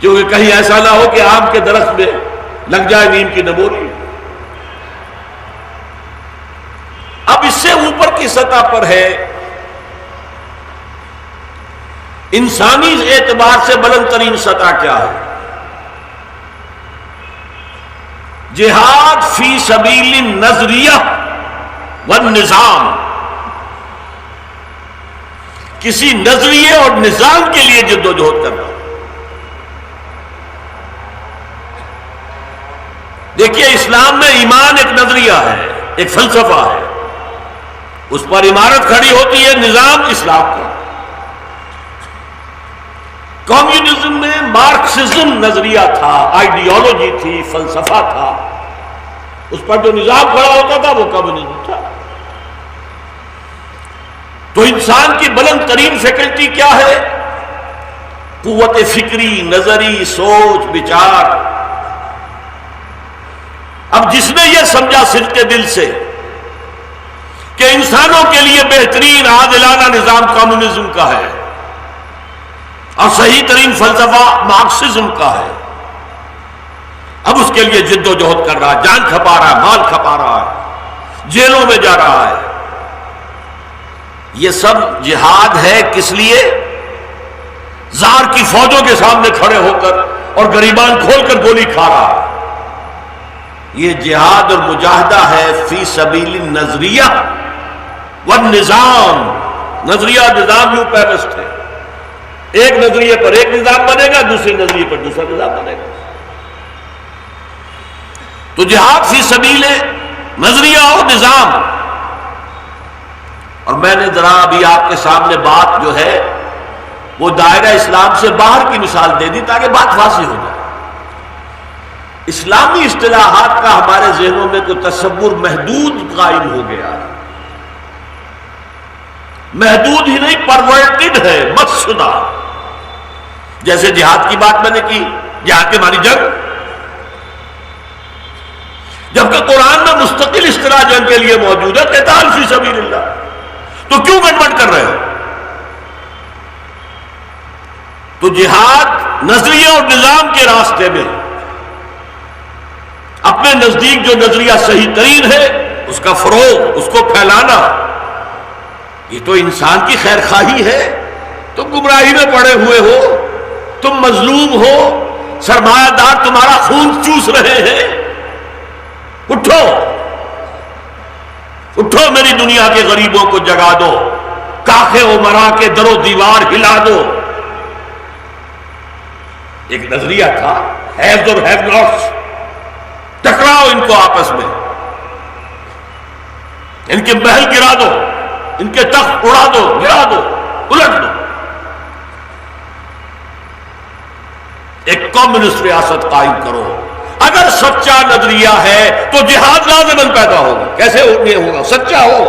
کیونکہ کہیں ایسا نہ ہو کہ آم کے درخت میں لگ جائے نیم کی نبولی۔ اب اس سے اوپر کی سطح پر ہے، انسانی اعتبار سے بلند ترین سطح کیا ہے؟ جہاد فی سبیل النظریہ والنظام، کسی نظریے اور نظام کے لیے جد و جہد کرنا۔ دیکھیے اسلام میں ایمان ایک نظریہ ہے، ایک فلسفہ ہے، اس پر عمارت کھڑی ہوتی ہے نظام اسلام کا۔ کمیونزم میں مارکسزم نظریہ تھا، آئیڈیالوجی تھی، فلسفہ تھا، اس پر جو نظام کھڑا ہوتا تھا وہ کمیونزم تھا۔ تو انسان کی بلند ترین فیکلٹی کیا ہے؟ قوت فکری، نظری، سوچ، بچار۔ اب جس نے یہ سمجھا صدق دل سے کہ انسانوں کے لیے بہترین عادلانہ نظام کمیونزم کا ہے اور صحیح ترین فلسفہ مارکسزم کا ہے، اب اس کے لیے جد و جہد کر رہا ہے، جان کھپا رہا ہے، مال کھپا رہا ہے، جیلوں میں جا رہا ہے۔ یہ سب جہاد ہے کس لیے؟ زار کی فوجوں کے سامنے کھڑے ہو کر اور گریبان کھول کر گولی کھا رہا ہے۔ یہ جہاد اور مجاہدہ ہے فی سبیل النظریہ والنظام۔ نظریہ اور نظام یوں پیوست ہے، ایک نظریے پر ایک نظام بنے گا، دوسرے نظریے پر دوسرا نظام بنے گا۔ تو جہاد فی سبیل نظریہ اور نظام۔ اور میں نے ذرا ابھی آپ کے سامنے بات جو ہے وہ دائرہ اسلام سے باہر کی مثال دے دی تاکہ بات واضح ہو جائے۔ اسلامی اصطلاحات کا ہمارے ذہنوں میں کوئی تصور محدود قائم ہو گیا ہے، محدود ہی نہیں، پرورٹڈ ہے، مس شدہ۔ جیسے جہاد کی بات میں نے کی، جہاد کے معنی جنگ، جبکہ قرآن میں مستقل اصطلاح جنگ کے لیے موجود ہے، قتال فی سبیل اللہ، تو کیوں گڑبڑ کر رہے ہو؟ تو جہاد نظریہ اور نظام کے راستے میں اپنے نزدیک جو نظریہ صحیح ترین ہے اس کا فروغ، اس کو پھیلانا، یہ تو انسان کی خیر خواہی ہے۔ تم گمراہی میں پڑے ہوئے ہو، تم مظلوم ہو، سرمایہ دار تمہارا خون چوس رہے ہیں، اٹھو اٹھو، میری دنیا کے غریبوں کو جگا دو، کاخے امرا کے در و دیوار ہلا دو۔ ایک نظریہ تھا، ہیوز اور ہیو ناٹس، ٹکراؤ ان کو آپس میں، ان کے محل گرا دو، ان کے تخت اڑا دو، گرا دو، الٹ دو۔ ایک کمیونسٹ ریاست قائم کرو۔ اگر سچا نظریہ ہے تو جہاد لازماً پیدا ہوگا۔ کیسے یہ ہوگا؟ سچا ہو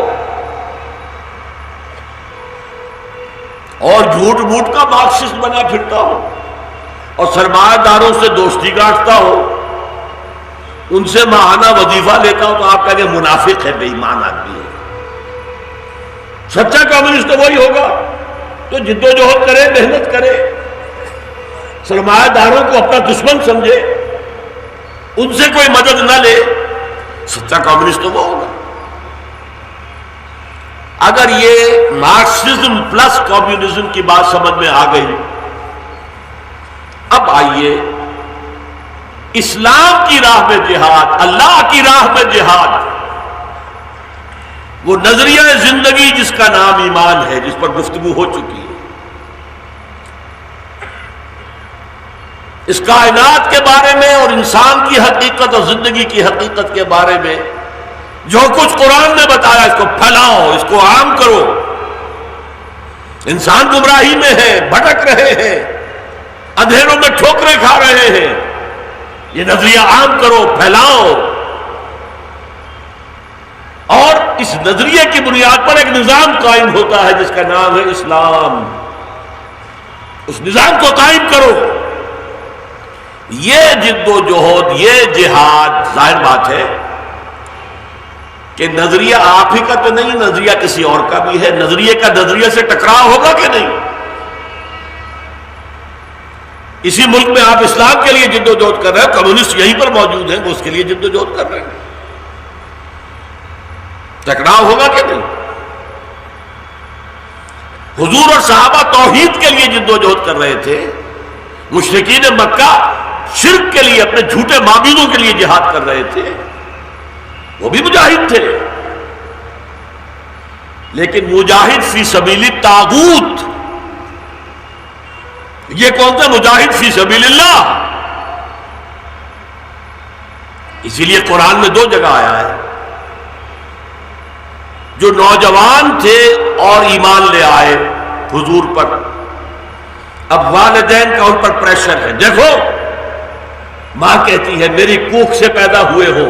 اور جھوٹ موٹ کا مارکسسٹ بنا پھرتا ہو اور سرمایہ داروں سے دوستی گاٹھتا ہو، ان سے ماہانہ وظیفہ لیتا ہو، تو آپ کہیں گے منافق ہے، بے ایمان آدمی ہے۔ سچا کمیونسٹ تو وہی ہوگا تو جد و جہد کرے، محنت کرے، سرمایہ داروں کو اپنا دشمن سمجھے، ان سے کوئی مدد نہ لے۔ سچا کمیونسٹ تو وہ ہوگا۔ اگر یہ مارکسزم پلس کمیونزم کی بات سمجھ میں آ گئی، اب آئیے اسلام کی راہ میں جہاد، اللہ کی راہ میں جہاد، وہ نظریہ زندگی جس کا نام ایمان ہے، جس پر گفتگو ہو چکی ہے۔ اس کائنات کے بارے میں اور انسان کی حقیقت اور زندگی کی حقیقت کے بارے میں جو کچھ قرآن نے بتایا، اس کو پھیلاؤ، اس کو عام کرو۔ انسان گمراہی میں ہے، بھٹک رہے ہیں، اندھیروں میں ٹھوکریں کھا رہے ہیں، یہ نظریہ عام کرو، پھیلاؤ، اور اس نظریے کی بنیاد پر ایک نظام قائم ہوتا ہے جس کا نام ہے اسلام۔ اس نظام کو قائم کرو۔ یہ جد و جہد، یہ جہاد، ظاہر بات ہے کہ نظریہ آپ ہی کا تو نہیں، نظریہ کسی اور کا بھی ہے۔ نظریے کا نظریے سے ٹکراؤ ہوگا کہ نہیں؟ اسی ملک میں آپ اسلام کے لیے جد و جہد کر رہے ہیں، کمیونسٹ یہیں پر موجود ہیں، وہ اس کے لیے جد و جہد کر رہے ہیں، ٹکراؤ ہوگا کہ نہیں؟ حضور اور صحابہ توحید کے لیے جد و جہد کر رہے تھے، مشرکین مکہ شرک کے لیے، اپنے جھوٹے معبودوں کے لیے جہاد کر رہے تھے، وہ بھی مجاہد تھے، لیکن مجاہد فی سبیل الطاغوت، یہ کون تھا؟ مجاہد فی سبیل اللہ۔ اسی لیے قرآن میں 2 جگہ آیا ہے، جو نوجوان تھے اور ایمان لے آئے حضور پر، اب والدین کا ان پر پریشر ہے، دیکھو ماں کہتی ہے میری کوکھ سے پیدا ہوئے ہو،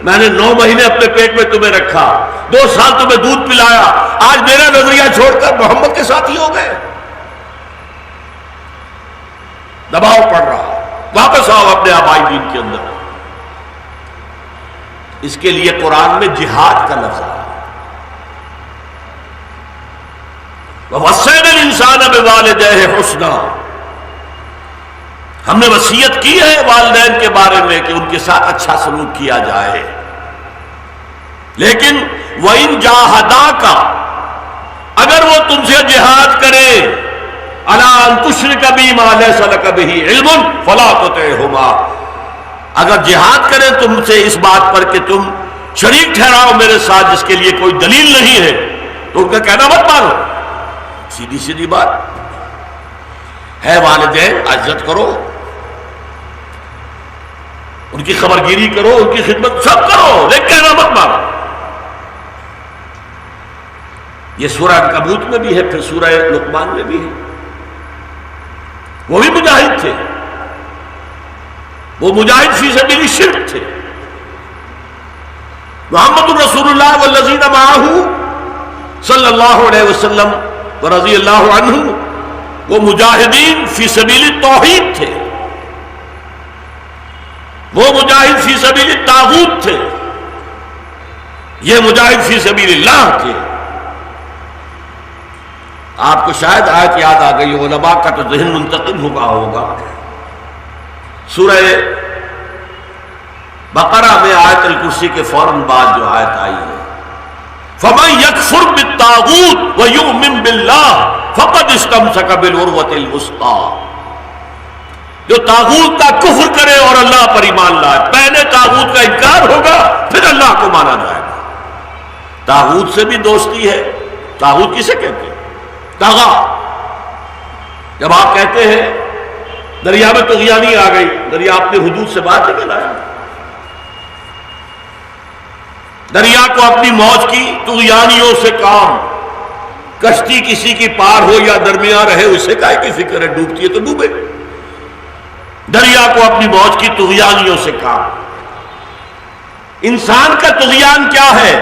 میں نے 9 مہینے اپنے پیٹ میں تمہیں رکھا، 2 سال تمہیں دودھ پلایا، آج میرا نظریہ چھوڑ کر محمد کے ساتھ ہی ہو گئے، دباؤ پڑ رہا، واپس آؤ اپنے آبائی دین کے اندر۔ اس کے لیے قرآن میں جہاد کا لفظ ہے، وَوَصَّيْنَا الْإِنسَانَ بِوَالِدَيْهِ حُسْنًا، ہم نے وصیت کی ہے والدین کے بارے میں کہ ان کے ساتھ اچھا سلوک کیا جائے، لیکن وَإِن جَاهَدَاكَ، اگر وہ تم سے جہاد کرے، عَلَىٰ أَن تُشْرِكَ بِي مَا لَيْسَ لَكَ بِهِ عِلْمٌ فَلَا تُطِعْهُمَا، اگر جہاد کریں تم سے اس بات پر کہ تم شریک ٹھہراؤ میرے ساتھ جس کے لیے کوئی دلیل نہیں ہے، تو ان کا کہنا مت مانو، سیدھی سیدھی بات ہے، والدین عزت کرو، ان کی خبرگیری کرو، ان کی خدمت سب کرو، لیکن کہنا مت مانو۔ یہ سورہ عنکبوت میں بھی ہے، پھر سورہ لقمان میں بھی ہے، وہ بھی مجاہد تھے، وہ مجاہد فی سبیل الشرک تھے۔ محمد الرسول اللہ والذین معہ صلی اللہ علیہ وسلم ورضی اللہ عنہ، وہ مجاہدین فی سبیل التوحید تھے، وہ مجاہد فی سبیل الطاغوت تھے، یہ مجاہد فی سبیل اللہ تھے۔ آپ کو شاید آیت یاد آ گئی، علماء کا تو ذہن منتقل ہوا ہوگا، سورہ بقرہ میں آیت الکرسی کے فوراً بعد جو آیت آئی ہے، فَمَن يَكْفُرْ بِالطَّاغُوتِ وَيُؤْمِن بِاللَّهِ فَقَدِ اسْتَمْسَكَ بِالْعُرْوَةِ الْوُثْقَىٰ، جو طاغوت کا کفر کرے اور اللہ پر ایمان لائے، پہلے طاغوت کا انکار ہوگا پھر اللہ کو مانا جائے گا۔ طاغوت سے بھی دوستی ہے، طاغوت کسے کہتے ہیں؟ طغا، جب آپ کہتے ہیں دریا میں طغیانی آ گئی، دریا اپنے حدود سے باہر نکل آیا، دریا کو اپنی موج کی طغیانیوں سے کام، کشتی کسی کی پار ہو یا درمیان رہے اسے کائے کی فکر ہے، ڈوبتی ہے تو ڈوبے، دریا کو اپنی موج کی طغیانیوں سے کام۔ انسان کا طغیان کیا ہے؟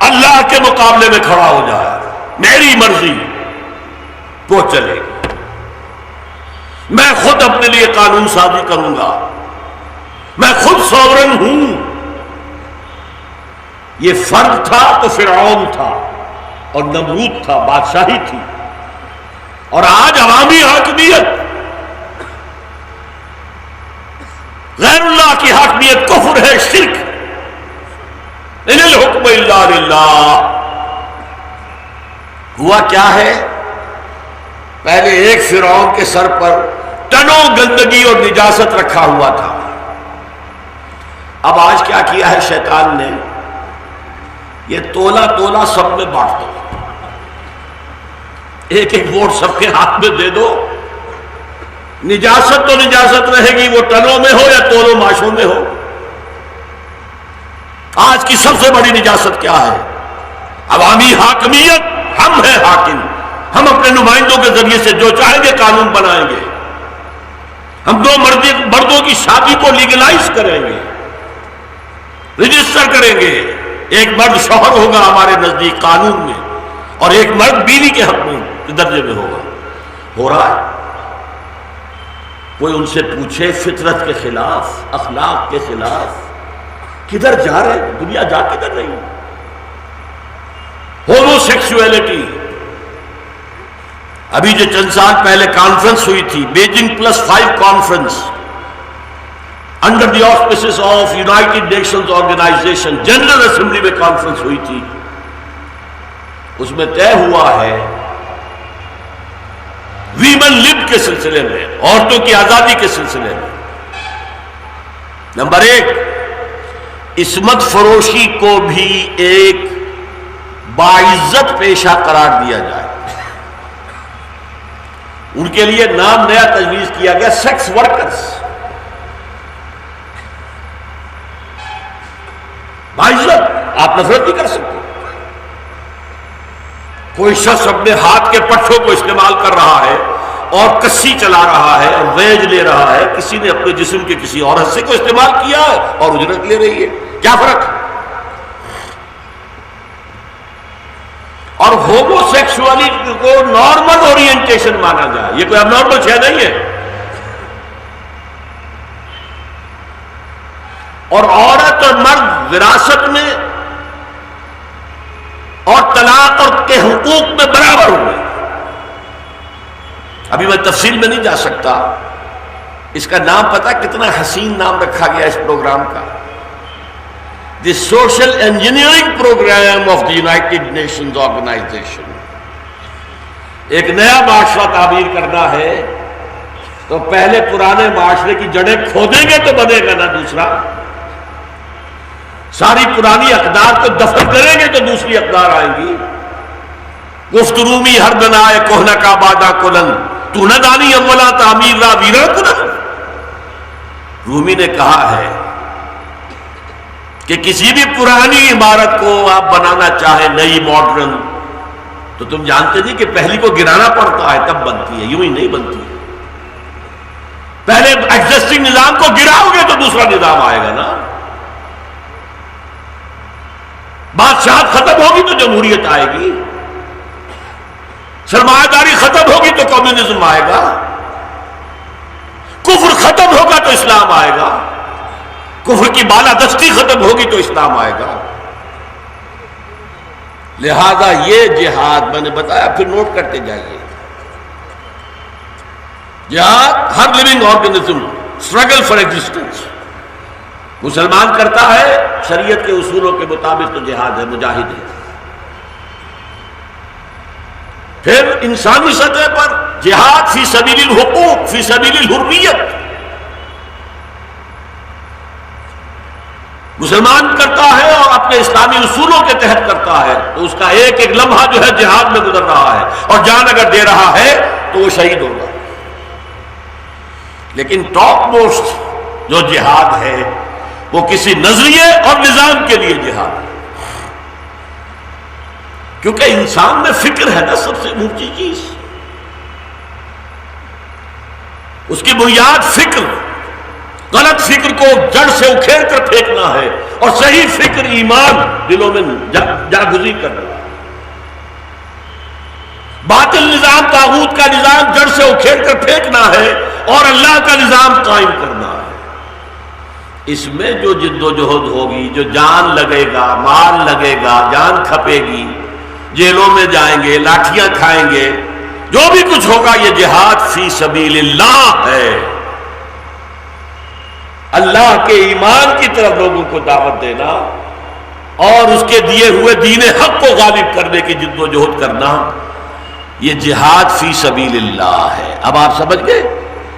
اللہ کے مقابلے میں کھڑا ہو جائے، میری مرضی وہ چلے گی، میں خود اپنے لیے قانون سازی کروں گا، میں خود سوورن ہوں۔ یہ فرد تھا تو فرعون تھا اور نمرود تھا، بادشاہی تھی، اور آج عوامی حاکمیت، غیر اللہ کی حاکمیت کفر ہے، شرک۔ ان الحکم الا للہ۔ ہوا کیا ہے؟ پہلے ایک فرعون کے سر پر ٹنوں گندگی اور نجاست رکھا ہوا تھا، اب آج کیا کیا ہے شیطان نے؟ یہ تولا تولا سب میں بانٹ دو، ایک ایک ووٹ سب کے ہاتھ میں دے دو، نجاست تو نجاست رہے گی، وہ ٹنوں میں ہو یا تولوں ماشوں میں ہو۔ آج کی سب سے بڑی نجاست کیا ہے؟ عوامی حاکمیت، ہم ہیں حاکم، ہم اپنے نمائندوں کے ذریعے سے جو چاہیں گے قانون بنائیں گے، ہم 2 مردوں کی شادی کو لیگلائز کریں گے، رجسٹر کریں گے، ایک مرد شوہر ہوگا ہمارے نزدیک قانون میں، اور ایک مرد بیوی کے حق میں درجے میں ہوگا۔ ہو رہا ہے؟ کوئی ان سے پوچھے فطرت کے خلاف، اخلاق کے خلاف، کدھر جا رہے؟ دنیا جا کدھر رہی؟ ہومو سیکسولیٹی، ابھی جو چند سال پہلے کانفرنس ہوئی تھی، Beijing +5 conference under the auspices of United Nations Organisation, General Assembly میں کانفرنس ہوئی تھی، اس میں طے ہوا ہے ویمن لب کے سلسلے میں، عورتوں کی آزادی کے سلسلے میں، نمبر 1 عصمت فروشی کو بھی ایک باعزت پیشہ قرار دیا جائے۔ ان کے لیے نام نیا تجویز کیا گیا، سیکس ورکرز، باعزت، آپ نفرت نہیں کر سکتے۔ کوئی شخص اپنے ہاتھ کے پٹھوں کو استعمال کر رہا ہے اور کسی چلا رہا ہے اور ویج لے رہا ہے، کسی نے اپنے جسم کے کسی اور حصے کو استعمال کیا ہے اور اجرت لے رہی ہے، کیا فرق ہے؟ اور ہومو سیکسولیٹی کو نارمل اورینٹیشن مانا جائے، یہ کوئی اب نارمل شے نہیں ہے۔ اور عورت اور مرد وراثت میں اور طلاق اور کے حقوق میں برابر ہوئے۔ ابھی میں تفصیل میں نہیں جا سکتا، اس کا نام پتہ کتنا حسین نام رکھا گیا اس پروگرام کا، the social engineering programme of the United Nations Organisation. ایک نیا معاشرہ تعمیر کرنا ہے تو پہلے پرانے معاشرے کی جڑیں کھودیں گے تو بنے گا نا دوسرا، ساری پرانی اقدار کو دفن کریں گے تو دوسری اقدار آئیں گی۔ گفت رومی ہر بنائے کوہنا کا بادہ کلن، تو نہ دانی اولا تعمیر را ویرا کلن۔ رومی نے کہا ہے کہ کسی بھی پرانی عمارت کو آپ بنانا چاہیں نئی ماڈرن، تو تم جانتے نہیں کہ پہلی کو گرانا پڑتا ہے تب بنتی ہے، یوں ہی نہیں بنتی ہے۔ پہلے ایگزسٹنگ نظام کو گراؤ گے تو دوسرا نظام آئے گا نا۔ بادشاہت ختم ہوگی تو جمہوریت آئے گی، سرمایہ داری ختم ہوگی تو کمیونزم آئے گا، کفر ختم ہوگا تو اسلام آئے گا، کفر کی بالادستی ختم ہوگی تو اسلام آئے گا۔ لہذا یہ جہاد میں نے بتایا، پھر نوٹ کرتے جائیے، جہاد ہر living organism struggle for existence مسلمان کرتا ہے شریعت کے اصولوں کے مطابق تو جہاد ہے، مجاہد ہے۔ پھر انسانی سطح پر جہاد فی سبیل الحقوق، فی سبیل الحریت مسلمان کرتا ہے اور اپنے اسلامی اصولوں کے تحت کرتا ہے، تو اس کا ایک ایک لمحہ جو ہے جہاد میں گزر رہا ہے، اور جان اگر دے رہا ہے تو وہ شہید ہوگا۔ لیکن ٹاپ موسٹ جو جہاد ہے وہ کسی نظریے اور نظام کے لیے جہاد ہے، کیونکہ انسان میں فکر ہے نا سب سے اونچی چیز، اس کی بنیاد فکر، غلط فکر کو جڑ سے اکھیڑ کر پھینکنا ہے اور صحیح فکر ایمان دلوں میں جاگزین کرنا ہے۔ باطل نظام طاغوت کا نظام جڑ سے اکھیڑ کر پھینکنا ہے اور اللہ کا نظام قائم کرنا ہے۔ اس میں جو جد و جہد ہوگی، جو جان لگے گا، مال لگے گا، جان کھپے گی، جیلوں میں جائیں گے، لاٹھیاں کھائیں گے، جو بھی کچھ ہوگا، یہ جہاد فی سبیل اللہ ہے۔ اللہ کے ایمان کی طرف لوگوں کو دعوت دینا اور اس کے دیے ہوئے دین حق کو غالب کرنے کی جد و جہد کرنا، یہ جہاد فی سبیل اللہ ہے۔ اب آپ سمجھ گئے،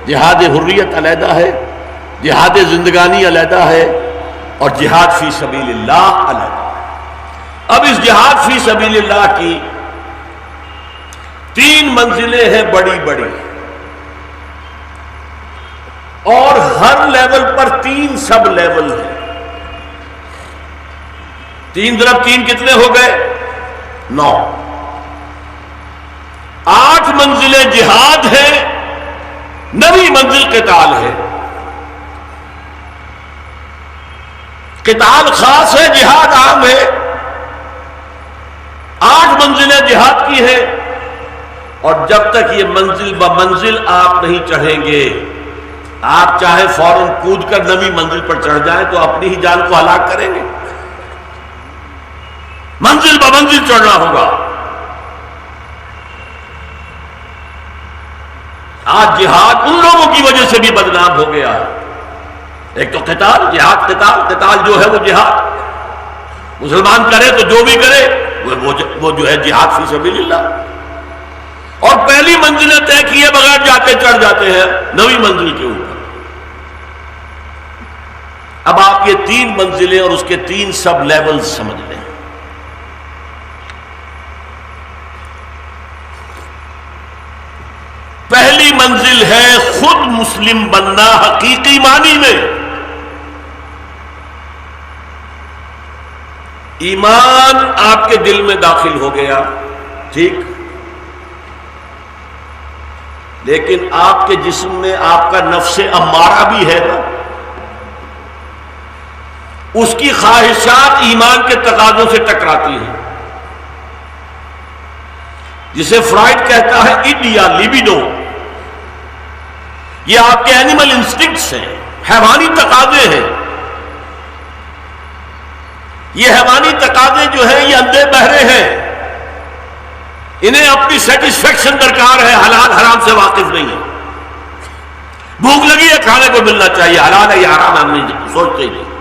جہاد حریت علیحدہ ہے، جہاد زندگانی علیحدہ ہے، اور جہاد فی سبیل اللہ علیحدہ ہے۔ اب اس جہاد فی سبیل اللہ کی 3 منزلیں ہیں بڑی بڑی، اور ہر لیول پر 3 سب لیول ہیں۔ 3 × 3 کتنے ہو گئے؟ 9۔ 8 منزلیں جہاد ہیں، 9ویں منزل قتال ہے۔ قتال خاص ہے، جہاد عام ہے۔ 8 منزلیں جہاد کی ہیں، اور جب تک یہ منزل بمنزل آپ نہیں چڑھیں گے، آپ چاہے فوراً کود کر 9ویں منزل پر چڑھ جائیں تو اپنی ہی جان کو ہلاک کریں گے۔ منزل بمنزل چڑھنا ہوگا۔ آج جہاد ان لوگوں کی وجہ سے بھی بدنام ہو گیا ہے. ایک تو قتال، جہاد، قتال جو ہے وہ جہاد، مسلمان کرے تو جو بھی کرے وہ جو ہے جہاد فی سبیل اللہ. اور پہلی منزلیں طے کیے بغیر جاتے چڑھ جاتے ہیں 9ویں منزل کے اوپر. اب آپ یہ 3 منزلیں اور اس کے 3 سب لیولز سمجھ لیں. پہلی منزل ہے خود مسلم بننا حقیقی معنی میں. ایمان آپ کے دل میں داخل ہو گیا، ٹھیک، لیکن آپ کے جسم میں آپ کا نفس امارہ بھی ہے نا، اس کی خواہشات ایمان کے تقاضوں سے ٹکراتی ہیں، جسے فرائڈ کہتا ہے اِڈ یا لیبیڈو. یہ آپ کے اینیمل انسٹنکٹس ہیں، حیوانی تقاضے ہیں. یہ حیوانی تقاضے جو ہیں یہ اندھے بہرے ہیں، انہیں اپنی سیٹسفیکشن درکار ہے، حلال حرام سے واقف نہیں ہے. بھوک لگی ہے، کھانے کو ملنا چاہیے، حلال ہے یا حرام ہم نہیں سوچتے ہی نہیں.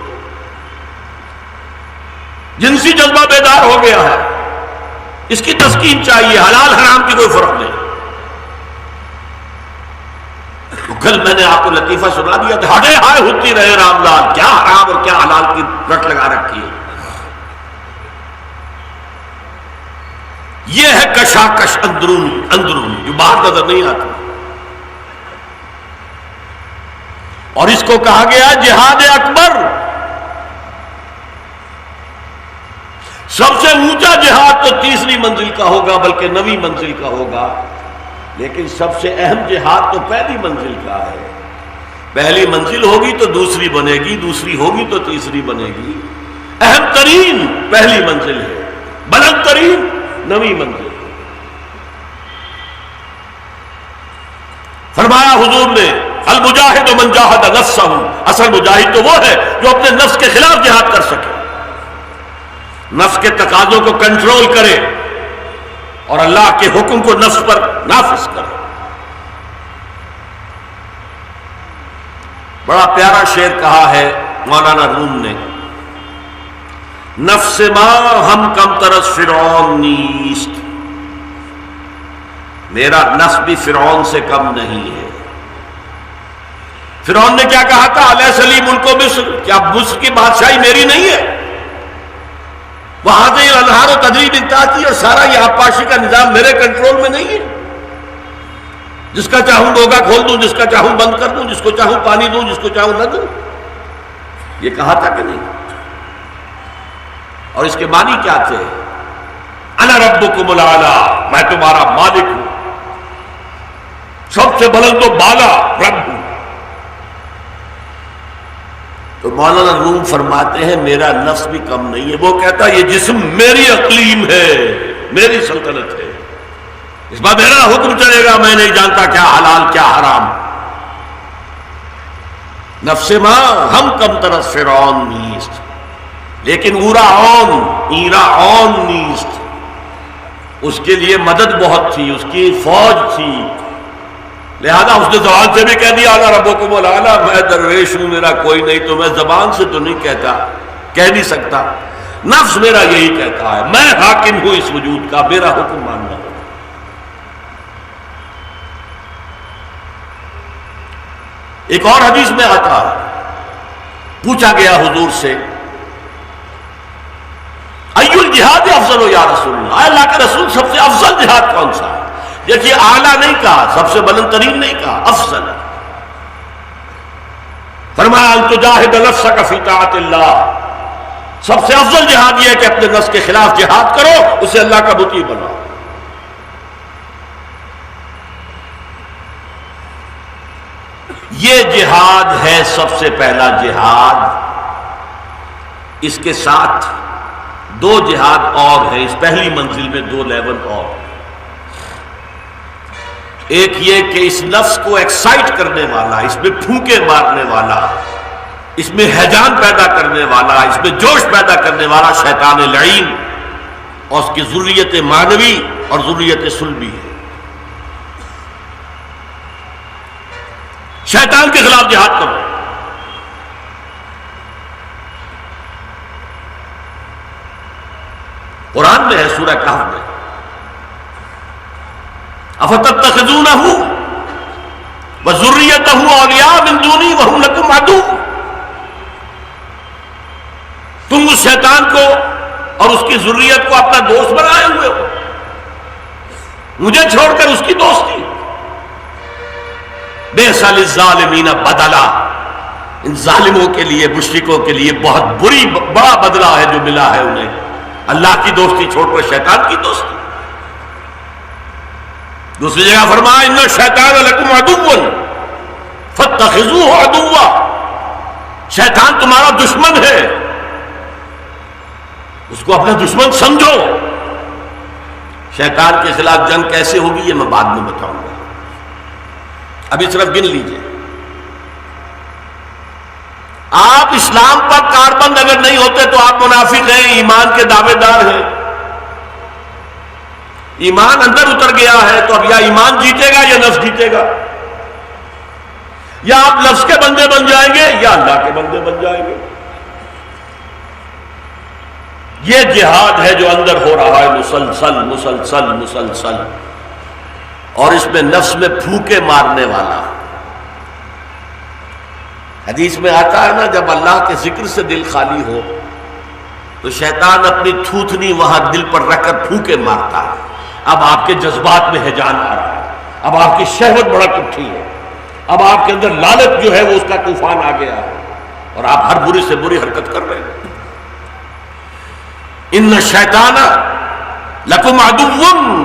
جنسی جذبہ بیدار ہو گیا ہے، اس کی تسکین چاہیے، حلال حرام کی کوئی فرق نہیں. تو کل میں نے آپ کو لطیفہ سنا دیا تھا، ہٹے ہائے ہوتی رہے رام لال، کیا حرام اور کیا حلال کی رٹ لگا رکھی ہے. یہ ہے کشاکش اندرونی جو باہر نظر نہیں آتی. اور اس کو کہا گیا جہاد اکبر. سب سے اونچا جہاد تو 3ری منزل کا ہوگا، بلکہ 9ویں منزل کا ہوگا، لیکن سب سے اہم جہاد تو پہلی منزل کا ہے. پہلی منزل ہوگی تو دوسری بنے گی، دوسری ہوگی تو تیسری بنے گی. اہم ترین پہلی منزل ہے، بلند ترین 9ویں منزل. فرمایا حضور نے المجاہد من جاہد نفسہ، اصل مجاہد تو وہ ہے جو اپنے نفس کے خلاف جہاد کر سکے، نفس کے تقاضوں کو کنٹرول کرے اور اللہ کے حکم کو نفس پر نافذ کرے. بڑا پیارا شعر کہا ہے مولانا روم نے، نفس ما ہم کم ترس فرعون نیست، میرا نفس بھی فرعون سے کم نہیں ہے. فرعون نے کیا کہا تھا؟ الیس لی ملک مصر، کیا مصر کی بادشاہی میری نہیں ہے؟ وہاں سے الانہار و تجری من تحتی، اور سارا یہ آبپاشی کا نظام میرے کنٹرول میں نہیں ہے. جس کا چاہوں ڈوگا کھول دوں، جس کا چاہوں بند کر دوں، جس کو چاہوں پانی دوں، جس کو چاہوں نہ دوں. یہ کہا تھا کہ نہیں؟ اور اس کے معنی کیا تھے؟ انا ربکم الاعلی، میں تمہارا مالک ہوں، سب سے بلند و بالا رب ہوں. تو مولانا روم فرماتے ہیں میرا نفس بھی کم نہیں ہے. وہ کہتا ہے یہ جسم میری اقلیم ہے، میری سلطنت ہے، اس بار میرا حکم چلے گا، میں نہیں جانتا کیا حلال کیا حرام. نفس ما ہم کم ترس فرعون نیست، لیکن ایرا اون نیست، اس کے لیے مدد بہت تھی، اس کی فوج تھی. لہذا اس نے زبان سے بھی کہہ دیا انا ربکم الاعلی، میں درویش ہوں، میرا کوئی نہیں. تو میں زبان سے تو نہیں کہتا، کہہ نہیں سکتا، نفس میرا یہی کہتا ہے، میں حاکم ہوں اس وجود کا، میرا حکم ماننا. ایک اور حدیث میں آتا ہے، پوچھا گیا حضور سے ای الجہاد افضل یا رسول اللہ، اللہ کے رسول سب سے افضل جہاد کون سا ہے؟ دیکھیے اعلیٰ نہیں کہا، سب سے بلند ترین نہیں کہا، افضل. فرمایا ان تجاہد نفسک فی طاعت اللہ، سب سے افضل جہاد یہ ہے کہ اپنے نفس کے خلاف جہاد کرو، اسے اللہ کا مطیع بناؤ. یہ جہاد ہے سب سے پہلا جہاد. اس کے ساتھ 2 جہاد اور ہیں، اس پہلی منزل میں 2 لیول اور. ایک یہ کہ اس نفس کو ایکسائٹ کرنے والا، اس میں پھونکے مارنے والا، اس میں ہیجان پیدا کرنے والا، اس میں جوش پیدا کرنے والا شیطان لعین اور اس کی ذریت معنوی اور ذریت صلبی ہے. شیطان کے خلاف جہاد کرو. قرآن میں ہے سورہ کہف میں افتتخذونہ وذریتہ اولیاء من دونی وہم لکم عدو. تم اس شیطان کو اور اس کی ذریت کو اپنا دوست بنائے ہوئے ہو، مجھے چھوڑ کر اس کی دوستی. بئس للظالمین بدلا، ان ظالموں کے لیے، مشرکوں کے لیے بہت بڑا بدلہ ہے جو ملا ہے انہیں، اللہ کی دوستی چھوڑ کر شیطان کی دوستی. دوسری جگہ فرمایا ان الشیطان لکم عدو فاتخذوہ عدوا، شیطان تمہارا دشمن ہے، اس کو اپنا دشمن سمجھو. شیطان کے خلاف جنگ کیسے ہوگی یہ میں بعد میں بتاؤں گا، ابھی صرف گن لیجئے. آپ اسلام پر کاربند اگر نہیں ہوتے تو آپ منافق ہیں، ایمان کے دعوے دار ہیں. ایمان اندر اتر گیا ہے تو اب یا ایمان جیتے گا یا نفس جیتے گا، یا آپ نفس کے بندے بن جائیں گے یا اللہ کے بندے بن جائیں گے. یہ جہاد ہے جو اندر ہو رہا ہے مسلسل مسلسل مسلسل، اور اس میں نفس میں پھونکے مارنے والا. حدیث میں آتا ہے نا، جب اللہ کے ذکر سے دل خالی ہو تو شیطان اپنی تھوتنی وہاں دل پر رکھ کر پھونکے مارتا ہے. اب آپ کے جذبات میں ہیجان آ رہا ہے، اب آپ کی شہوت بڑک اٹھی ہے، اب آپ کے اندر لالچ جو ہے وہ اس کا طوفان آ گیا ہے، اور آپ ہر بری سے بری حرکت کر رہے ہیں. ان الشیطان لکم عدو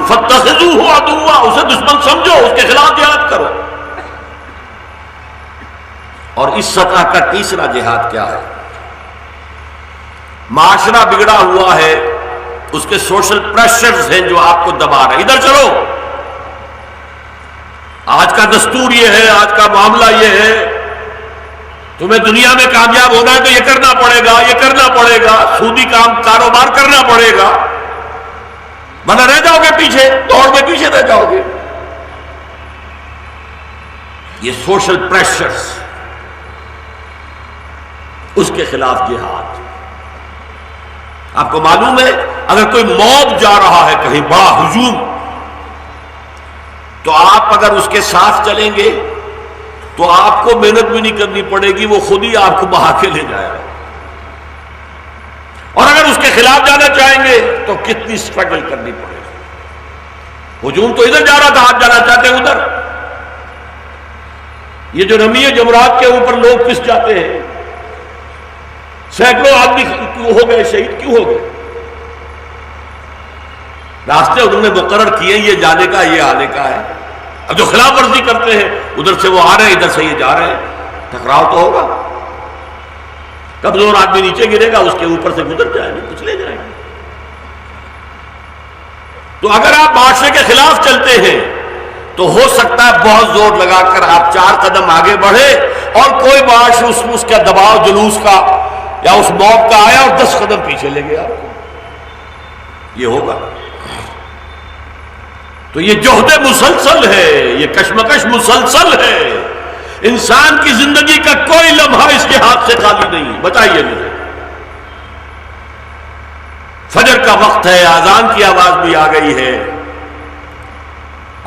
فاتخذوہ عدوا، اسے دشمن سمجھو، اس کے خلاف جہاد کرو. اور اس سطح کا تیسرا جہاد کیا ہے؟ معاشرہ بگڑا ہوا ہے، اس کے سوشل پریشرز ہیں جو آپ کو دبا رہے ہیں. ادھر چلو، آج کا دستور یہ ہے، آج کا معاملہ یہ ہے، تمہیں دنیا میں کامیاب ہونا ہے تو یہ کرنا پڑے گا، یہ کرنا پڑے گا، سودی کام کاروبار کرنا پڑے گا، ورنہ رہ جاؤ گے پیچھے، دوڑ میں پیچھے رہ جاؤ گے. یہ سوشل پریشرز، اس کے خلاف جہاد. آپ کو معلوم ہے اگر کوئی موب جا رہا ہے کہیں، بڑا ہجوم، تو آپ اگر اس کے ساتھ چلیں گے تو آپ کو محنت بھی نہیں کرنی پڑے گی، وہ خود ہی آپ کو بہا کے لے جائے گا. اور اگر اس کے خلاف جانا چاہیں گے تو کتنی سٹرگل کرنی پڑے گی. ہجوم تو ادھر جا رہا تھا، آپ جانا چاہتے ہیں ادھر. یہ جو رمیے جمرات کے اوپر لوگ پس جاتے ہیں، سینکڑوں آدمی کیوں ہو گئے شہید، کیوں ہو گئے؟ راستے انہوں نے مقرر کیے، یہ جانے کا یہ آنے کا ہے. اب جو خلاف ورزی کرتے ہیں ادھر سے وہ آ رہے ہیں، ادھر سے یہ جا رہے ہیں، ٹکراؤ تو ہوگا. کمزور آدمی نیچے گرے گا، اس کے اوپر سے گزر جائیں گے، کچھ لے جائیں گے. تو اگر آپ معاشرے کے خلاف چلتے ہیں تو ہو سکتا ہے بہت زور لگا کر آپ 4 قدم آگے بڑھے اور کوئی معاش اس کا دباؤ جلوس کا یا اس موت کا آیا اور 10 قدم پیچھے لے گیا آپ کو. یہ ہوگا. تو یہ جہد مسلسل ہے، یہ کشمکش مسلسل ہے. انسان کی زندگی کا کوئی لمحہ اس کے ہاتھ سے خالی نہیں. بتائیے مجھے، فجر کا وقت ہے، اذان کی آواز بھی آ گئی ہے،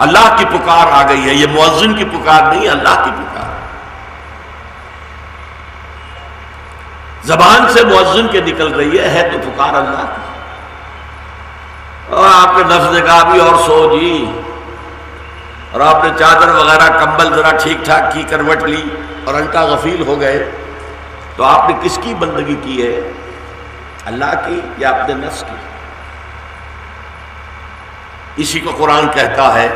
اللہ کی پکار آ گئی ہے. یہ مؤذن کی پکار نہیں، اللہ کی پکار. زبان سے مؤذن کے نکل رہی ہے تو پکار اللہ کی. اور آپ کے نفس نے کہا بھی اور سو جی، اور آپ نے چادر وغیرہ کمبل ذرا ٹھیک ٹھاک کی، کروٹ لی اور انٹا غفیل ہو گئے، تو آپ نے کس کی بندگی کی ہے؟ اللہ کی یا اپنے نفس کی؟ اسی کو قرآن کہتا ہے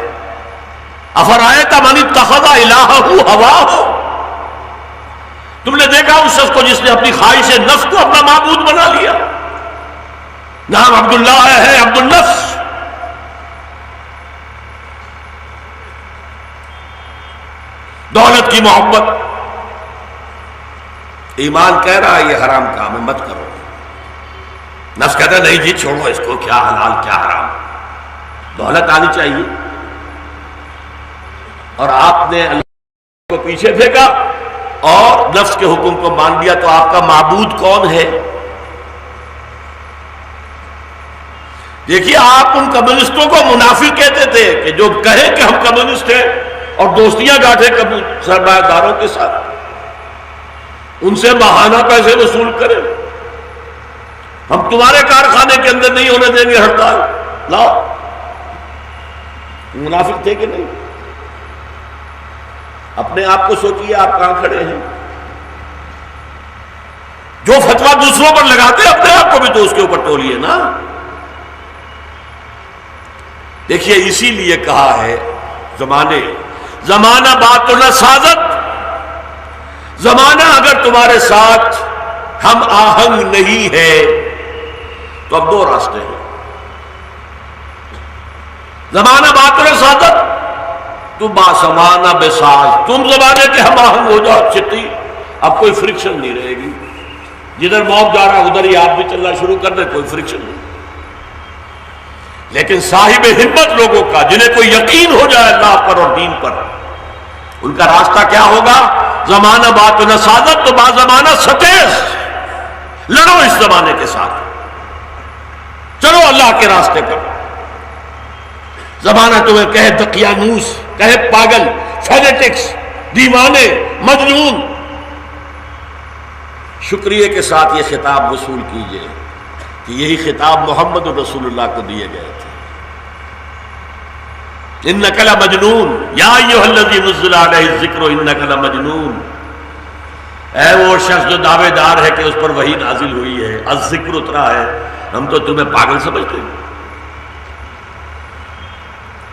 افرأیت من اتخذ الہہ ہواہ. تم نے دیکھا اس شخص کو جس نے اپنی خواہش نفس کو اپنا معبود بنا لیا. نام عبداللہ ہے، عبد النفس. دولت کی محبت. ایمان کہہ رہا ہے یہ حرام کام ہے، مت کرو. نفس کہتا ہے نہیں جی چھوڑو اس کو، کیا حلال کیا حرام. دولت آنی چاہیے. اور آپ نے کو پیچھے پھینکا اور نفس کے حکم کو مان لیا، تو آپ کا معبود کون ہے؟ دیکھیے، آپ ان کمیونسٹوں کو منافق کہتے تھے کہ جو کہیں کہ ہم کمیونسٹ ہیں اور دوستیاں گاٹھے سرمایہ داروں کے ساتھ، ان سے ماہانہ پیسے وصول کریں، ہم تمہارے کارخانے کے اندر نہیں ہونے دیں گے ہڑتال، لاؤ۔ منافق تھے کہ نہیں؟ اپنے آپ کو سوچیے آپ کہاں کھڑے ہیں؟ جو فتویٰ دوسروں پر لگاتے اپنے آپ کو بھی تو اس کے اوپر تولیے نا۔ دیکھیے، اسی لیے کہا ہے زمانہ بات تو نہ سازت، زمانہ اگر تمہارے ساتھ ہم آہنگ نہیں ہے تو اب دو راستے ہیں۔ زمانہ بات تو نہ سازت، تو باسمانہ بے ساز، تم زمانے کے ہم آہنگ ہو جاؤ چٹی، اب کوئی فرکشن نہیں رہے گی، جدھر موت جا رہا ادھر ہی آپ بھی چلنا شروع کر دیں، کوئی فرکشن نہیں۔ لیکن صاحب ہمت لوگوں کا، جنہیں کوئی یقین ہو جائے اللہ پر اور دین پر، ان کا راستہ کیا ہوگا؟ زمانہ بات نہ سازت تو با زمانہ ستیز، لڑو اس زمانے کے ساتھ، چلو اللہ کے راستے پر۔ زمانہ تمہیں کہے دقیانوس، کہے پاگل، فینیٹکس، دیوانے، مجنون، شکریہ کے ساتھ یہ خطاب وصول کیجئے کہ یہی خطاب محمد رسول اللہ کو دیے گئے تھے۔ انک لمجنون یا ایھا الذی نزل علیہ الذکر انک لمجنون، اے وہ شخص جو دعوے دار ہے کہ اس پر وحی نازل ہوئی ہے، الذکر اترا ہے، ہم تو تمہیں پاگل سمجھتے ہیں۔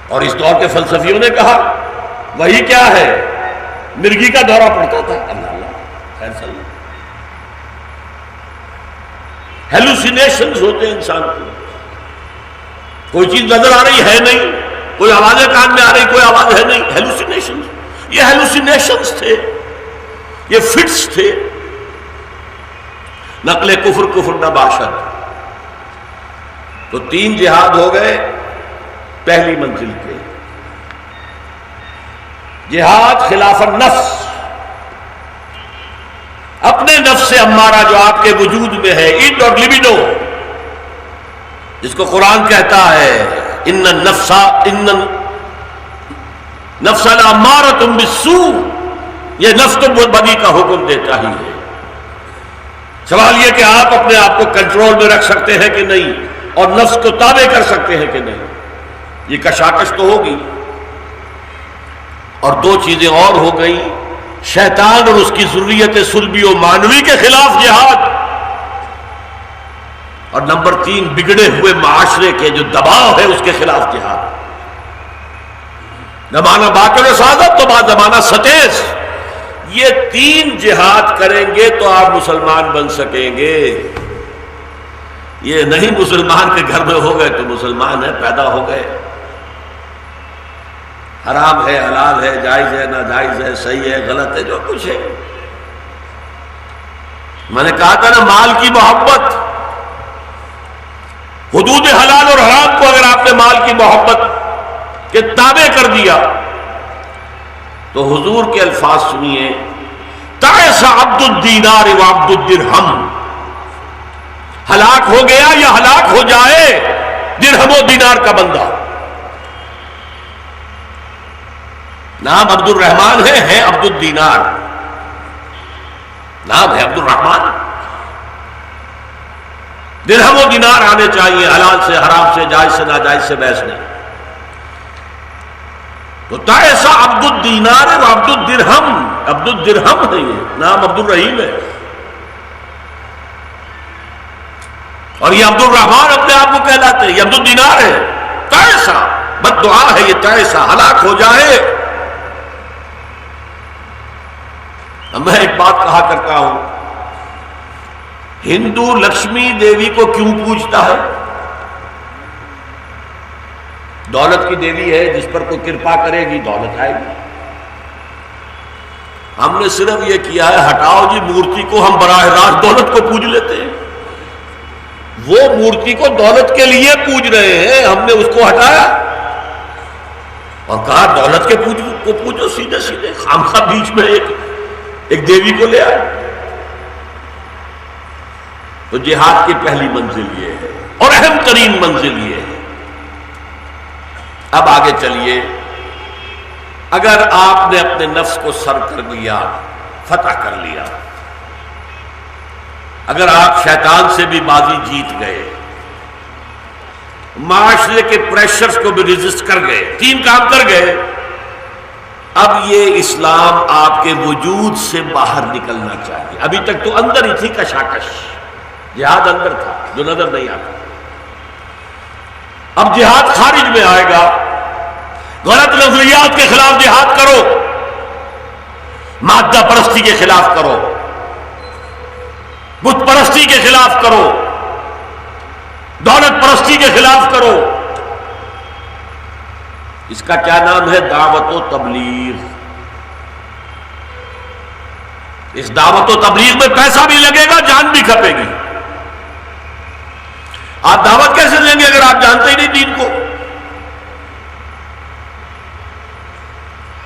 اور اس دور کے فلسفیوں نے کہا وحی کیا ہے؟ مرگی کا دورہ پڑتا تھا، اللہ خیر صلی اللہ، ہیلوسینیشنز ہوتے ہیں انسان کو، کوئی چیز نظر آ رہی ہے نہیں، کوئی آوازیں کان میں آ رہی، کوئی آواز ہے نہیں، ہیلوسینیشنز۔ یہ ہیلوسینیشنز تھے، یہ فٹس تھے۔ نقل کفر کفر نہ باشد، تو 3 جہاد ہو گئے پہلی منزل کے۔ جہاد خلاف النفس، اپنے نفس سے امارہ جو آپ کے وجود میں ہے، ایڈ اور لیبیڈو، جس کو قرآن کہتا ہے ان النفس لامارۃ بالسوء، یہ نفس تو بدی کا حکم دیتا ہی ہے۔ سوال یہ کہ آپ اپنے آپ کو کنٹرول میں رکھ سکتے ہیں کہ نہیں، اور نفس کو تابع کر سکتے ہیں کہ نہیں، یہ کشاکش تو ہوگی۔ اور 2 چیزیں اور ہو گئی، شیطان اور اس کی ذریت سلبی و مانوی کے خلاف جہاد، اور نمبر 3 بگڑے ہوئے معاشرے کے جو دباؤ ہے اس کے خلاف جہاد۔ زمانہ باطل و سعادت تو بعد زمانہ ستیز، یہ 3 جہاد کریں گے تو آپ مسلمان بن سکیں گے۔ یہ نہیں مسلمان کے گھر میں ہو گئے تو مسلمان ہے، پیدا ہو گئے، حرام ہے، حلال ہے، جائز ہے، ناجائز ہے، صحیح ہے، غلط ہے، جو کچھ ہے۔ میں نے کہا تھا نا، مال کی محبت، حدود حلال اور حرام کو اگر آپ نے مال کی محبت کے تابع کر دیا تو حضور کے الفاظ سنیے، تعس عبد الدینار و عبد الدرہم، ہلاک ہو گیا یا ہلاک ہو جائے درہم و دینار کا بندہ۔ نام عبد الرحمن ہے عبد الدینار، نام ہے عبد الرحمن۔ درہم و دینار آنے چاہیے، حلال سے، حرام سے، جائز سے، ناجائز سے بحث نہیں۔ تو تعس عبد الدینار و عبد الدرہم، عبد الدرہم ہے، یہ نام عبد الرحیم ہے، اور یہ عبد الرحمن اپنے آپ کو کہلاتے ہیں، یہ عبد الدینار ہے۔ تعسا بد دعا ہے یہ، تعسا ہلاک ہو جائے۔ میں ایک بات کہا کرتا ہوں، ہندو لکشمی دیوی کو کیوں پوجتا ہے؟ دولت کی دیوی ہے، جس پر کوئی کرپا کرے گی دولت آئے گی۔ ہم نے صرف یہ کیا ہے، ہٹاؤ جی مورتی کو، ہم براہ راست دولت کو پوج لیتے ہیں۔ وہ مورتی کو دولت کے لیے پوج رہے ہیں، ہم نے اس کو ہٹایا۔ اور کہا دولت کے کو پوجو سیدھے سیدھے، خامخواہ بیچ میں ایک دیوی کو لے آئے۔ تو جہاد کی پہلی منزل یہ ہے اور اہم ترین منزل یہ ہے۔ اب آگے چلیے، اگر آپ نے اپنے نفس کو سر کر لیا، فتح کر لیا، اگر آپ شیطان سے بھی بازی جیت گئے، معاشرے کے پریشرز کو بھی ریزسٹ کر گئے، تین کام کر گئے، اب یہ اسلام آپ کے وجود سے باہر نکلنا چاہیے۔ ابھی تک تو اندر ہی تھی کشاکش، جہاد اندر تھا جو نظر نہیں آتا، اب جہاد خارج میں آئے گا۔ غلط نظریات کے خلاف جہاد کرو، مادہ پرستی کے خلاف کرو، بت پرستی کے خلاف کرو، دولت پرستی کے خلاف کرو۔ اس کا کیا نام ہے؟ دعوت و تبلیغ۔ اس دعوت و تبلیغ میں پیسہ بھی لگے گا، جان بھی کھپے گی۔ آپ دعوت کیسے دیں گے اگر آپ جانتے ہی نہیں دین کو؟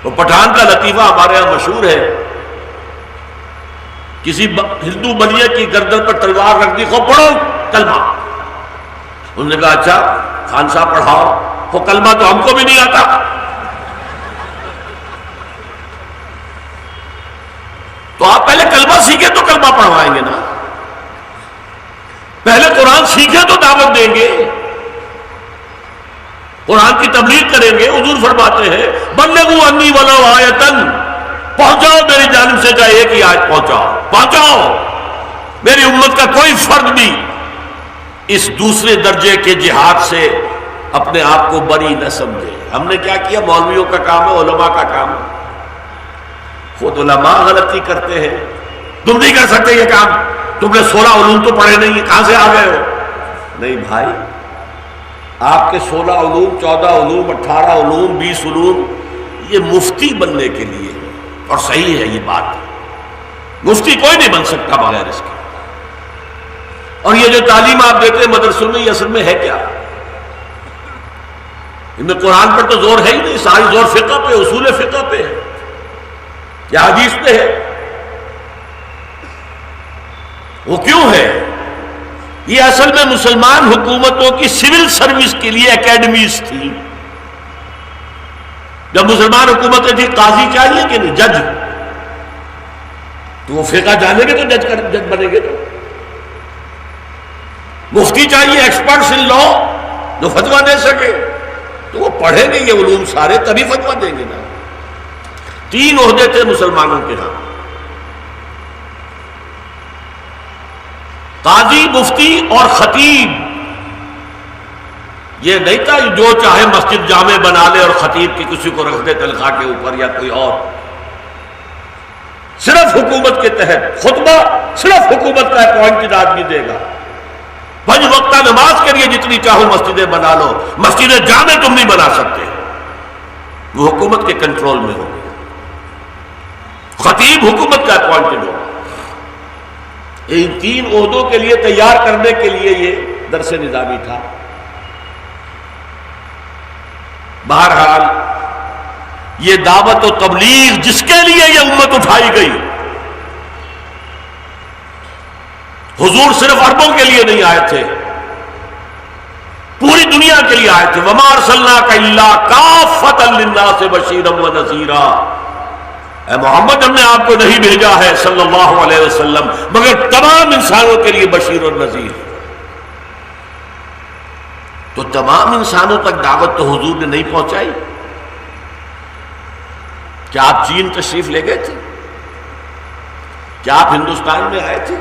وہ پٹھان کا لطیفہ ہمارے یہاں مشہور ہے، کسی ہندو بلیے کی گردن پر تلوار رکھ دی، خوب پڑھو کلمہ۔ انہوں نے کہا اچھا خان صاحب پڑھاؤ، وہ کلمہ تو ہم کو بھی نہیں آتا۔ تو آپ پہلے کلمہ سیکھیں تو کلمہ پڑھوائیں گے نا، پہلے قرآن سیکھیں تو دعوت دیں گے، قرآن کی تبلیغ کریں گے۔ حضور فرماتے ہیں بلغوا انی ولو آیۃ، پہنچاؤ میری جانب سے چاہے ایک ہی آیت پہنچاؤ۔ میری امت کا کوئی فرد بھی اس دوسرے درجے کے جہاد سے اپنے آپ کو بری نہ سمجھے۔ ہم نے کیا کیا؟ مولویوں کا کام ہے، علماء کا کام ہے۔ خود علماء غلطی کرتے ہیں، تم نہیں کر سکتے یہ کام، تم نے 16 علوم تو پڑھے نہیں، کہاں سے آ گئے ہو؟ نہیں بھائی، آپ کے 16 علوم، 14 علوم، 18 علوم، 20 علوم یہ مفتی بننے کے لیے، اور صحیح ہے یہ بات، مفتی کوئی نہیں بن سکتا بغیر اس کے۔ اور یہ جو تعلیم آپ دیتے ہیں مدرسوں میں، یہ اصل میں ہے کیا؟ ان میں قرآن پر تو زور ہے ہی نہیں، ساری زور فقہ پہ، اصول فقہ پہ ہے یا حدیث پہ ہے۔ وہ کیوں ہے؟ یہ اصل میں مسلمان حکومتوں کی سول سروس کے لیے اکیڈمیز تھی۔ جب مسلمان حکومتیں تھی، قاضی چاہیے کہ نہیں؟ جج، تو وہ فقہ جانیں گے تو جج بنیں گے۔ تو مفتی چاہیے، ایکسپرٹس ان لا، جو فتویٰ دے سکے، تو وہ پڑھیں گے یہ علوم سارے، تبھی فتویٰ دیں گے نا۔ 3 عہدے تھے مسلمانوں کے ہاں، قاضی، مفتی اور خطیب۔ یہ نہیں تھا جو چاہے مسجد جامع بنا لے اور خطیب کی کسی کو رکھ دے تنخواہ کے اوپر یا کوئی اور۔ صرف حکومت کے تحت خطبہ صرف حکومت کا اپوائنٹڈ آدمی دے گا۔ 5 وقتہ نماز کے لیے جتنی چاہو مسجدیں بنا لو، مسجدیں جامع تم نہیں بنا سکتے، وہ حکومت کے کنٹرول میں ہوگی۔ خطیب حکومت کا اپوائنٹڈ ہوگا۔ ان 3 عہدوں کے لیے تیار کرنے کے لیے یہ درس نظامی تھا۔ بہرحال یہ دعوت و تبلیغ جس کے لیے یہ امت اٹھائی گئی، حضور صرف عربوں کے لیے نہیں آئے تھے، پوری دنیا کے لیے آئے تھے۔ وَمَا أَرْسَلْنَاكَ إِلَّا كَافَّةً لِلنَّاسِ بَشِيرًا وَنَذِيرًا۔ اے محمد، ہم نے آپ کو نہیں بھیجا ہے صلی اللہ علیہ وسلم مگر تمام انسانوں کے لیے بشیر اور نذیر۔ تو تمام انسانوں تک دعوت تو حضور نے نہیں پہنچائی۔ کیا آپ چین تشریف لے گئے تھے؟ کیا آپ ہندوستان میں آئے تھے؟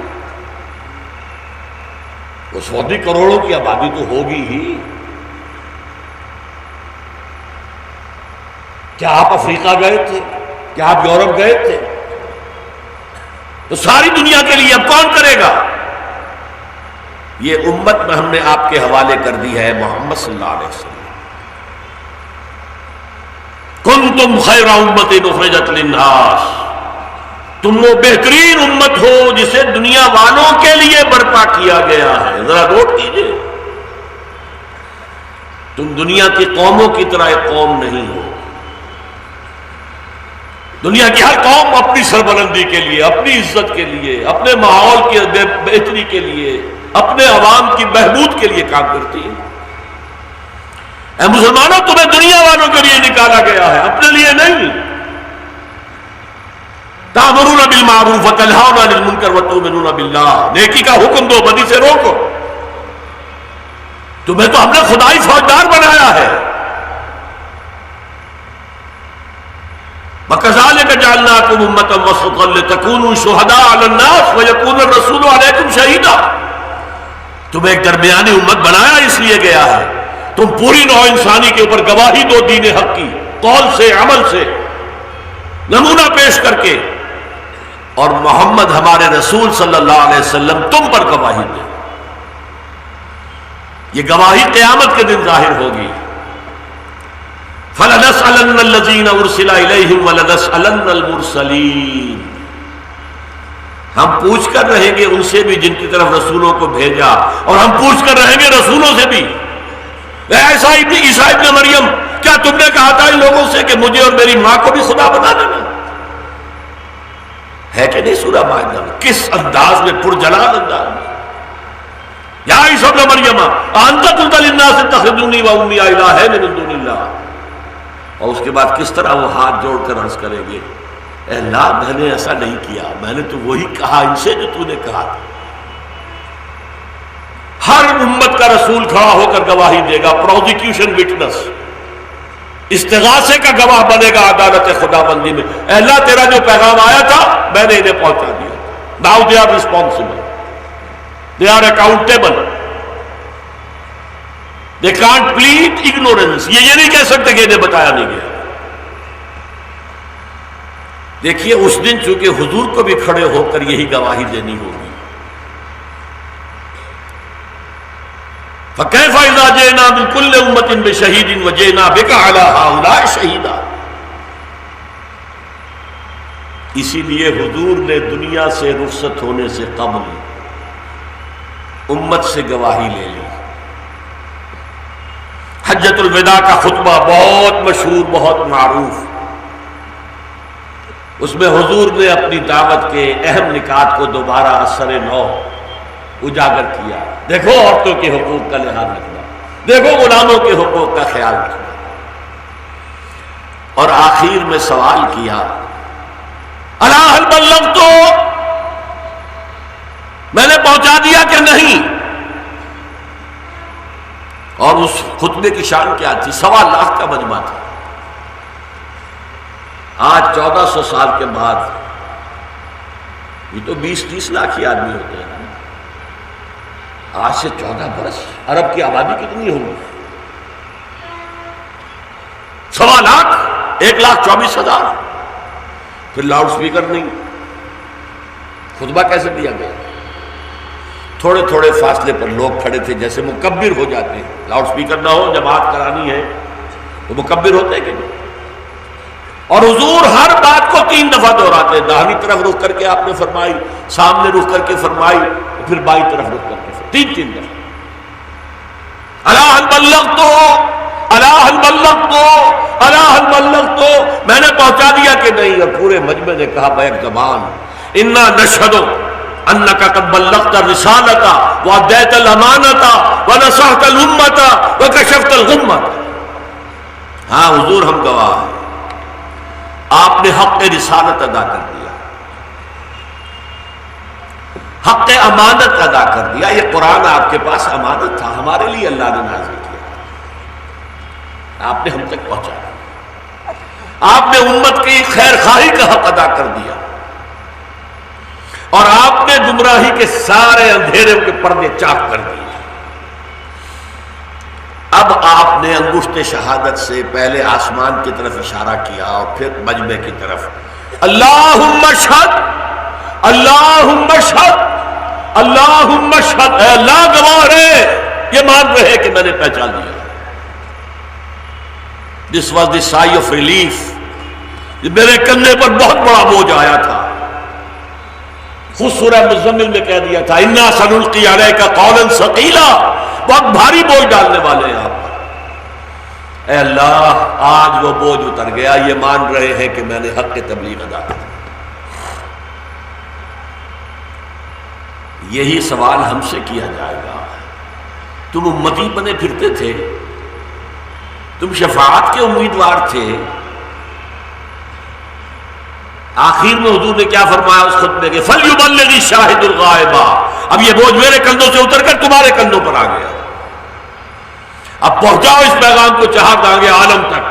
وہ 100 کروڑوں کی آبادی تو ہوگی ہی۔ کیا آپ افریقہ گئے تھے؟ کیا آپ یورپ گئے تھے؟ تو ساری دنیا کے لیے اب کون کرے گا؟ یہ امت میں ہم نے آپ کے حوالے کر دی ہے محمد صلی اللہ علیہ وسلم۔ کنتم خیر امت اخرجت للناس، تم وہ بہترین امت ہو جسے دنیا والوں کے لیے برپا کیا گیا ہے۔ ذرا نوٹ کیجئے، تم دنیا کی قوموں کی طرح ایک قوم نہیں ہو، دنیا کی ہر قوم اپنی سربلندی کے لیے، اپنی عزت کے لیے، اپنے ماحول کی بہتری کے لیے، اپنے عوام کی بہبود کے لیے کام کرتی ہے۔ اے مسلمانوں، تمہیں دنیا والوں کے لیے نکالا گیا ہے، اپنے لیے نہیں۔ تأمرون بالمعروف وتنہون عن المنکر وتؤمنون باللہ، نیکی کا حکم دو، بدی سے روکو۔ تمہیں تو ہم نے خدائی فوجدار بنایا ہے۔ وَكَذَلِكَ جَعَلْنَاكُمْ أُمَّةً وَسَطًا لِتَكُونُوا شُهَدَاءَ عَلَى النَّاسِ وَيَكُونَ الرَّسُولُ عَلَيْكُمْ شَهِيدًا، تمہیں ایک درمیانی امت بنایا اس لیے گیا ہے تم پوری نوع انسانی کے اوپر گواہی دو دین حق کی، قول سے، عمل سے، نمونہ پیش کر کے، اور محمد ہمارے رسول صلی اللہ علیہ وسلم تم پر گواہی دے۔ یہ گواہی قیامت کے دن ظاہر ہوگی۔ فَلَنَسْأَلَنَّ الَّذِينَ أُرْسِلَ إِلَيْهِمْ وَلَنَسْأَلَنَّ الْمُرْسَلِينَ، ہم پوچھ کر رہیں گے ان سے بھی جن کی طرف رسولوں کو بھیجا، اور ہم پوچھ کر رہیں گے رسولوں سے بھی۔ عیسیٰ ابن مریم، کیا تم نے کہا تھا ان لوگوں سے کہ مجھے اور میری ماں کو بھی خدا بنا دینا؟ ہے کہ نہیں سورہ مائدہ میں؟ کس انداز میں، پرجلال انداز میں۔ یا عیسیٰ ابن مریم انت قلت للناس اتخذونی وامي الہین من دون اللہ، اور اس کے بعد کس طرح وہ ہاتھ جوڑ کر عرض کریں گے، اے اللہ میں نے ایسا نہیں کیا، میں نے تو وہی کہا ان سے جو تو نے کہا تھا۔ ہر امت کا رسول کھڑا ہو کر گواہی دے گا، پروزیکیوشن وٹنس، استغاثے کا گواہ بنے گا عدالت خدا بندی میں۔ اے اللہ تیرا جو پیغام آیا تھا میں نے انہیں پہنچا دیا۔ Now they are responsible, they are accountable, they can't plead ignorance۔ یہ نہیں کہہ سکتے کہ انہیں بتایا نہیں گیا۔ دیکھیے اس دن چونکہ حضور کو بھی کھڑے ہو کر یہی گواہی دینی ہوگی۔ فَكَيْفَ إِذَا جِئْنَا مِن كُلِّ أُمَّةٍ بِشَهِيدٍ وَجِئْنَا بِكَ عَلَى هَؤُلَاءِ شَهِيدًا۔ اسی لیے حضور نے دنیا سے رخصت ہونے سے قبل امت سے گواہی لے لی۔ حجۃ الوداع کا خطبہ بہت مشہور، بہت معروف، اس میں حضور نے اپنی دعوت کے اہم نکات کو دوبارہ اثر نو اجاگر کیا۔ دیکھو عورتوں کے حقوق کا لحاظ رکھنا، دیکھو غلاموں کے حقوق کا خیال رکھنا، اور آخر میں سوال کیا الا هل بلغت، میں نے پہنچا دیا کہ نہیں؟ اور اس خطبے کی شان کیا تھی؟ 1.25 لاکھ کا مجمع تھا۔ آج 1400 سال کے بعد یہ تو 20-30 لاکھ ہی آدمی ہوتے ہیں۔ آج سے 14 برس عرب کی آبادی کتنی ہوگی؟ 1.25 لاکھ، 1,24,000۔ پھر لاؤڈ سپیکر نہیں، خطبہ کیسے دیا گیا؟ تھوڑے تھوڑے فاصلے پر لوگ کھڑے تھے، جیسے مکبر ہو جاتے ہیں۔ لاؤڈ سپیکر نہ ہو، جماعت کرانی ہے تو مکبر ہوتے ہیں کہ نہیں؟ اور حضور ہر بات کو 3 دفعہ دہراتے، داہنی طرف رخ کر کے آپ نے فرمائی، سامنے رخ کر کے فرمائی، پھر بائیں طرف رخ کر کے 3 دفعہ۔ الا هل بلغت، الا هل بلغت، الا هل بلغت، میں نے پہنچا دیا کہ نہیں؟ اور پورے مجمع نے کہا بیک زبان انا نشهد انك قد بلغت الرسالة واديت الامانة ونصحت الامة وكشفت الغمة۔ ہاں حضور ہم گواہ ہیں، آپ نے حق رسالت ادا کر دیا، حق امانت ادا کر دیا۔ یہ قرآن آپ کے پاس امانت تھا، ہمارے لیے اللہ نے نازل کیا، آپ نے ہم تک پہنچایا، آپ نے امت کی خیر خواہی کا حق ادا کر دیا، اور آپ نے گمراہی کے سارے اندھیرے کے پردے چاک کر دیے۔ اب آپ نے انگشت شہادت سے پہلے آسمان کی طرف اشارہ کیا اور پھر مجمع کی طرف، اللہم اشہد، اللہم اشہد، اللہم اشہد، اے اللہ گواہ رہے، یہ مان رہے کہ میں نے پہچان لیا۔ This was the sigh of relief، میرے کندھے پر بہت بڑا بوجھ آیا تھا۔ خود سورہ مزمل میں کہہ دیا تھا انا سنلقی علیک قولا ثقیلا، بہت بھاری بول ڈالنے والے ہیں آپ پر۔ اے اللہ آج وہ بوجھ اتر گیا، یہ مان رہے ہیں کہ میں نے حق کی تبلیغ ادا کی۔ یہی سوال ہم سے کیا جائے گا۔ تم امتی بنے پھرتے تھے، تم شفاعت کے امیدوار تھے، آخر میں حضور نے کیا فرمایا اس خطبے کے؟ فَلْيُبَلِّغِ الشَّاهِدُ الْغَائِبَ۔ اب یہ بوجھ میرے کندھوں سے اتر کر تمہارے کندھوں پر آ گیا، اب پہنچاؤ اس پیغام کو چہار دانگے عالم تک۔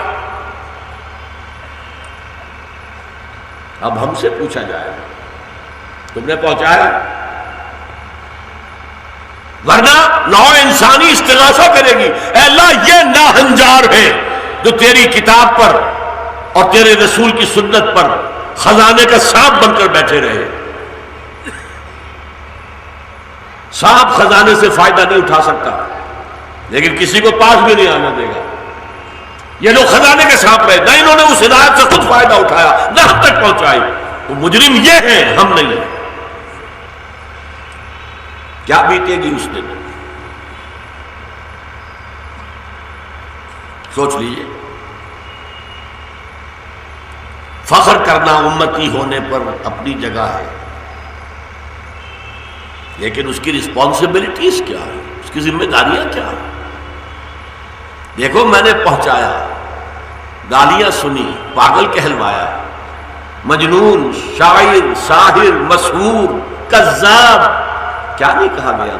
اب ہم سے پوچھا جائے تم نے پہنچایا؟ ورنہ نوع انسانی استغاثہ کرے گی، اے اللہ یہ ناہنجار ہے جو تیری کتاب پر اور تیرے رسول کی سنت پر خزانے کا سانپ بن کر بیٹھے رہے۔ سانپ خزانے سے فائدہ نہیں اٹھا سکتا لیکن کسی کو پاس بھی نہیں آنے دے گا۔ یہ لوگ خزانے کے سانپ رہے، نہ انہوں نے اس ہدایت سے خود فائدہ اٹھایا نہ ہم تک پہنچائی، تو مجرم یہ ہیں، ہم نہیں ہیں۔ کیا بیتے گی اس دن؟ سوچ لیجئے۔ فخر کرنا امتی ہونے پر اپنی جگہ ہے، لیکن اس کی رسپانسبلٹیز کیا ہے، اس کی ذمہ داریاں کیا ہیں؟ دیکھو میں نے پہنچایا، گالیاں سنی، پاگل کہلوایا، مجنون، شاعر، ساحر، مسحور، کذاب، کیا نہیں کہا گیا؟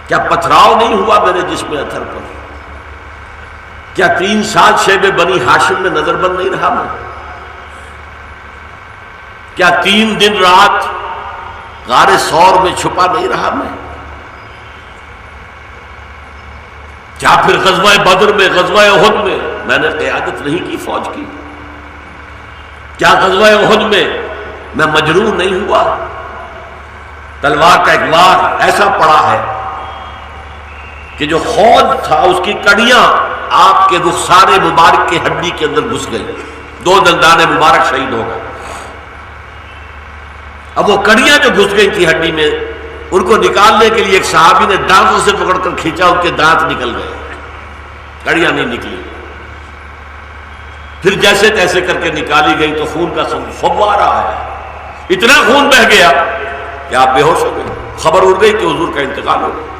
کیا پتھراؤ نہیں ہوا میرے جسم اطہر پر؟ کیا 3 سال شیب بنی ہاشم میں نظر بند نہیں رہا میں؟ کیا 3 دن رات غار ثور میں چھپا نہیں رہا میں؟ کیا پھر غزوہ بدر میں، غزوہ احد میں نے قیادت نہیں کی فوج کی؟ کیا غزوہ احد میں مجروح نہیں ہوا؟ تلوار کا ایک وار ایسا پڑا ہے کہ جو خود تھا اس کی کڑیاں آپ کے رخسار مبارک کے ہڈی کے اندر گھس گئی، 2 دندان مبارک شہید ہو گئے۔ اب وہ کڑیاں جو گھس گئی تھی ہڈی میں، ان کو نکالنے کے لیے ایک صحابی نے دانتوں سے پکڑ کر کھینچا، ان کے دانت نکل گئے، کڑیاں نہیں نکلی۔ پھر جیسے تیسے کر کے نکالی گئی تو خون کا فوارہ آیا، اتنا خون بہہ گیا کہ آپ بے ہوش ہو گئے، خبر اڑ گئی کہ حضور کا انتقال ہو گیا۔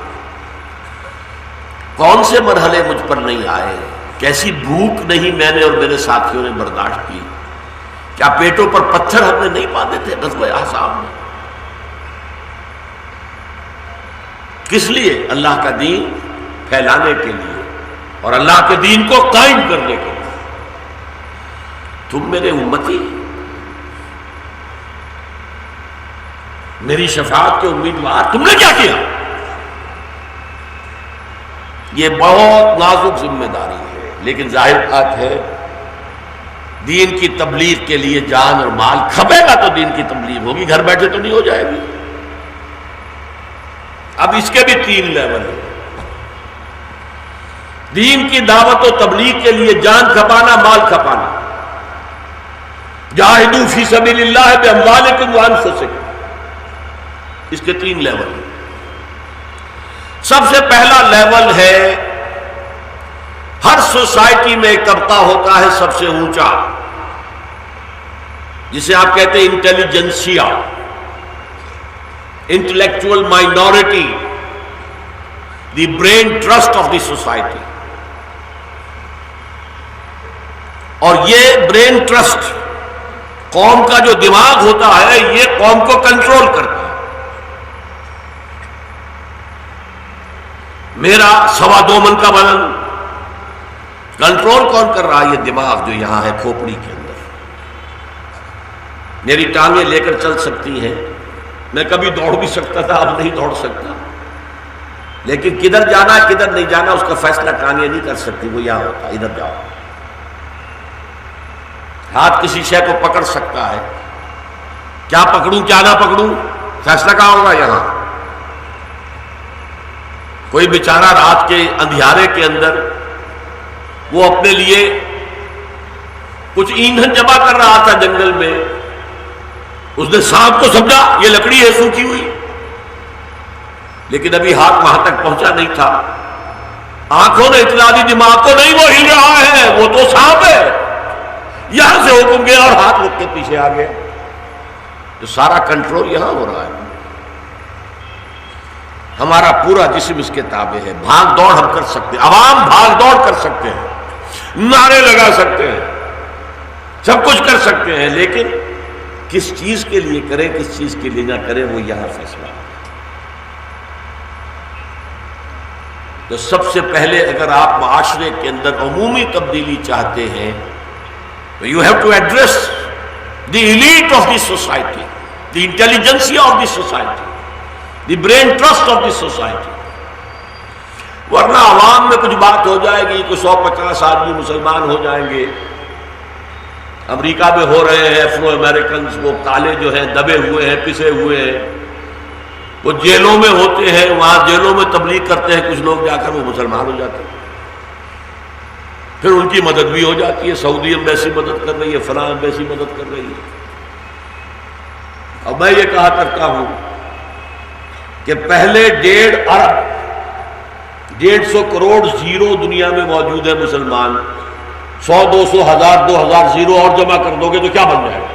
کون سے مرحلے مجھ پر نہیں آئے، کیسی بھوک نہیں میں نے اور میرے ساتھیوں نے برداشت کی، کیا پیٹوں پر پتھر ہم نے نہیں باندھے تھے غزوہ احزاب میں؟ کس لیے؟ اللہ کا دین پھیلانے کے لیے اور اللہ کے دین کو قائم کرنے کے لیے۔ تم میرے امتی، میری شفاعت کے امیدوار، تم نے کیا کیا؟ یہ بہت نازک ذمہ داری ہے، لیکن ظاہر بات ہے دین کی تبلیغ کے لیے جان اور مال کھپے گا تو دین کی تبلیغ ہوگی، گھر بیٹھے تو نہیں ہو جائے گی۔ اب اس کے بھی 3 لیول ہیں۔ دین کی دعوت و تبلیغ کے لیے جان کھپانا، مال کھپانا۔ جاہدوا فی سبیل اللہ باموالکم وانفسکم، اس کے 3 لیول ہیں۔ سب سے پہلا لیول ہے، ہر سوسائٹی میں ایک طبقہ ہوتا ہے سب سے اونچا، جسے آپ کہتے ہیں intelligentsia, intellectual minority, the brain trust of the society. اور یہ برین ٹرسٹ قوم کا جو دماغ ہوتا ہے، یہ قوم کو کنٹرول کرتا ہے۔ میرا 2.25 من کا وزن کنٹرول کون کر رہا ہے؟ یہ دماغ جو یہاں ہے کھوپڑی کے اندر۔ میری ٹانگیں لے کر چل سکتی ہیں، میں کبھی دوڑ بھی سکتا تھا، اب نہیں دوڑ سکتا، لیکن کدھر جانا کدھر نہیں جانا اس کا فیصلہ ٹانگیں نہیں کر سکتی، وہ یہاں ہوتا ادھر جاؤ۔ ہاتھ کسی شے کو پکڑ سکتا ہے، کیا پکڑوں کیا نہ پکڑوں، فیصلہ کہاں ہوگا؟ یہاں۔ کوئی بیچارہ رات کے اندھیارے کے اندر وہ اپنے لیے کچھ ایندھن جمع کر رہا تھا جنگل میں، اس نے سانپ کو سمجھا یہ لکڑی ہے سوکھی ہوئی، لیکن ابھی ہاتھ وہاں تک پہنچا نہیں تھا، آنکھوں نے اطلاع دی دماغ کو نہیں وہ ہل رہا ہے، وہ تو سانپ ہے، یہاں سے حکم گیا اور ہاتھ رک کے پیچھے آ گیا. تو سارا کنٹرول یہاں ہو رہا ہے. ہمارا پورا جسم اس کے تابع ہے. بھاگ دوڑ ہم کر سکتے ہیں، عوام بھاگ دوڑ کر سکتے ہیں، نعرے لگا سکتے ہیں، سب کچھ کر سکتے ہیں، لیکن کس چیز کے لیے کریں کس چیز کے لیے نہ کریں وہ یہاں فیصلہ ہے. تو سب سے پہلے اگر آپ معاشرے کے اندر عمومی تبدیلی چاہتے ہیں تو you have to address the elite of the society, the intelligentsia of the society, the brain trust of the society. ورنہ عوام میں کچھ بات ہو جائے گی، کوئی 150 آدمی مسلمان ہو جائیں گے. امریکہ میں ہو رہے ہیں افرو امریکنز، وہ کالے جو ہیں دبے ہوئے ہیں، پسے ہوئے ہیں، وہ جیلوں میں ہوتے ہیں، وہاں جیلوں میں تبلیغ کرتے ہیں کچھ لوگ، جا کر وہ مسلمان ہو جاتے ہیں. پھر ان کی مدد بھی ہو جاتی ہے، سعودی ایمبیسی مدد کر رہی ہے، فلاں ایمبیسی مدد کر رہی ہے. اور میں یہ کہا کرتا ہوں کہ پہلے 1.5 ارب 150 کروڑ زیرو دنیا میں موجود ہے مسلمان. 100 200 1000 2000 زیرو اور جمع کر دو گے تو کیا بن جائے گا؟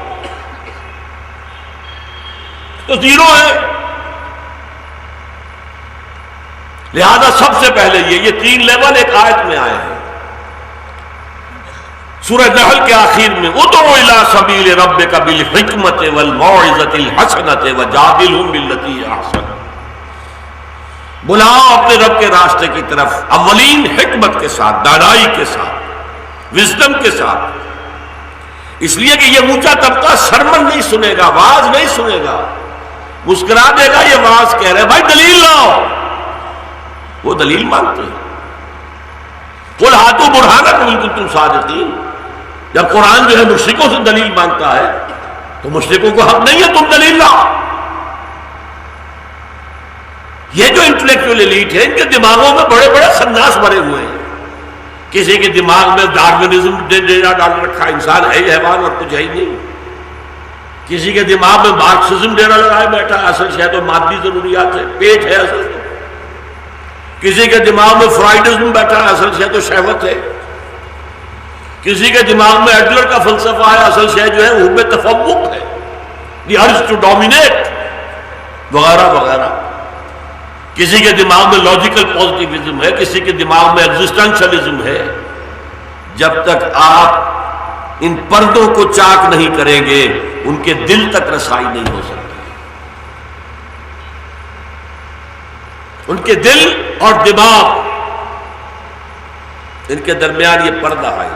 تو زیرو ہے. لہذا سب سے پہلے یہ 3 لیول ایک آیت میں آئے ہیں. سورہ نحل کے آخر میں ادعو الی سبیل ربک بالحکمت والموعظۃ الحسنۃ وجادلھم باللتی ہی احسن. بلاؤ اپنے رب کے راستے کی طرف اولین حکمت کے ساتھ، دانائی کے ساتھ، وزڈم کے ساتھ. اس لیے کہ یہ اونچا طبقہ سرمن نہیں سنے گا، واز نہیں سنے گا، مسکرا دے گا یہ واز کہہ رہے بھائی دلیل لاؤ. وہ دلیل مانگتے ہیں. قل ہاتوا برہانکم ان کنتم صادقین. جب قرآن جو ہے مشرکوں سے دلیل مانگتا ہے تو مشرکوں کو حق نہیں ہے تم دلیل لاؤ. یہ جو انٹلیکچوئل ایلیٹ ہے ان کے دماغوں میں بڑے بڑے خناس بھرے ہوئے ہیں. کسی کے دماغ میں ڈارونزم ڈیرا ڈال رکھا، انسان ہے ہی حیوان اور کچھ ہے ہی نہیں. کسی کے دماغ میں مارکسزم ڈیرا لگائے بیٹھا، اصل شاید تو مادی ضروریات ہے، پیٹ ہے اصل تو. کسی کے دماغ میں فرائیڈزم بیٹھا ہے، اصل شاید تو شہوت ہے. کسی کے دماغ میں ایڈلر کا فلسفہ ہے، اصل شاید جو ہے حب تفوق ہے، دی ارج ٹو ڈومینیٹ وغیرہ وغیرہ. کسی کے دماغ میں لاجیکل پوزیٹیوزم ہے، کسی کے دماغ میں ایگزسٹنشلزم ہے. جب تک آپ ان پردوں کو چاک نہیں کریں گے ان کے دل تک رسائی نہیں ہو سکتی. ان کے دل اور دماغ، ان کے درمیان یہ پردہ ہے.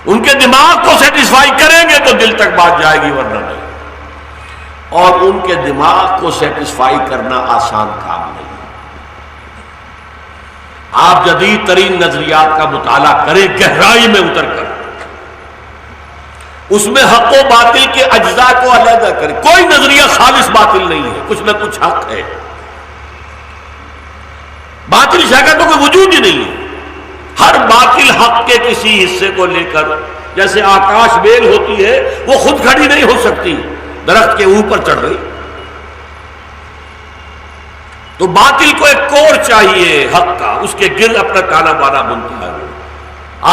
ان کے دماغ کو سیٹسفائی کریں گے تو دل تک بات جائے گی، ورنہ نہیں. اور ان کے دماغ کو سیٹسفائی کرنا آسان کام نہیں. آپ جدید ترین نظریات کا مطالعہ کریں گہرائی میں اتر کر، اس میں حق و باطل کے اجزاء کو علیحدہ کریں. کوئی نظریہ خالص باطل نہیں ہے، کچھ نہ کچھ حق ہے. باطل شے کا تو کوئی وجود ہی نہیں ہے. ہر باطل حق کے کسی حصے کو لے کر، جیسے آکاش بیل ہوتی ہے وہ خود کھڑی نہیں ہو سکتی، درخت کے اوپر چڑھ گئی. تو باطل کو ایک کور چاہیے حق کا، اس کے گرد اپنا تانا بانا بنتا ہے.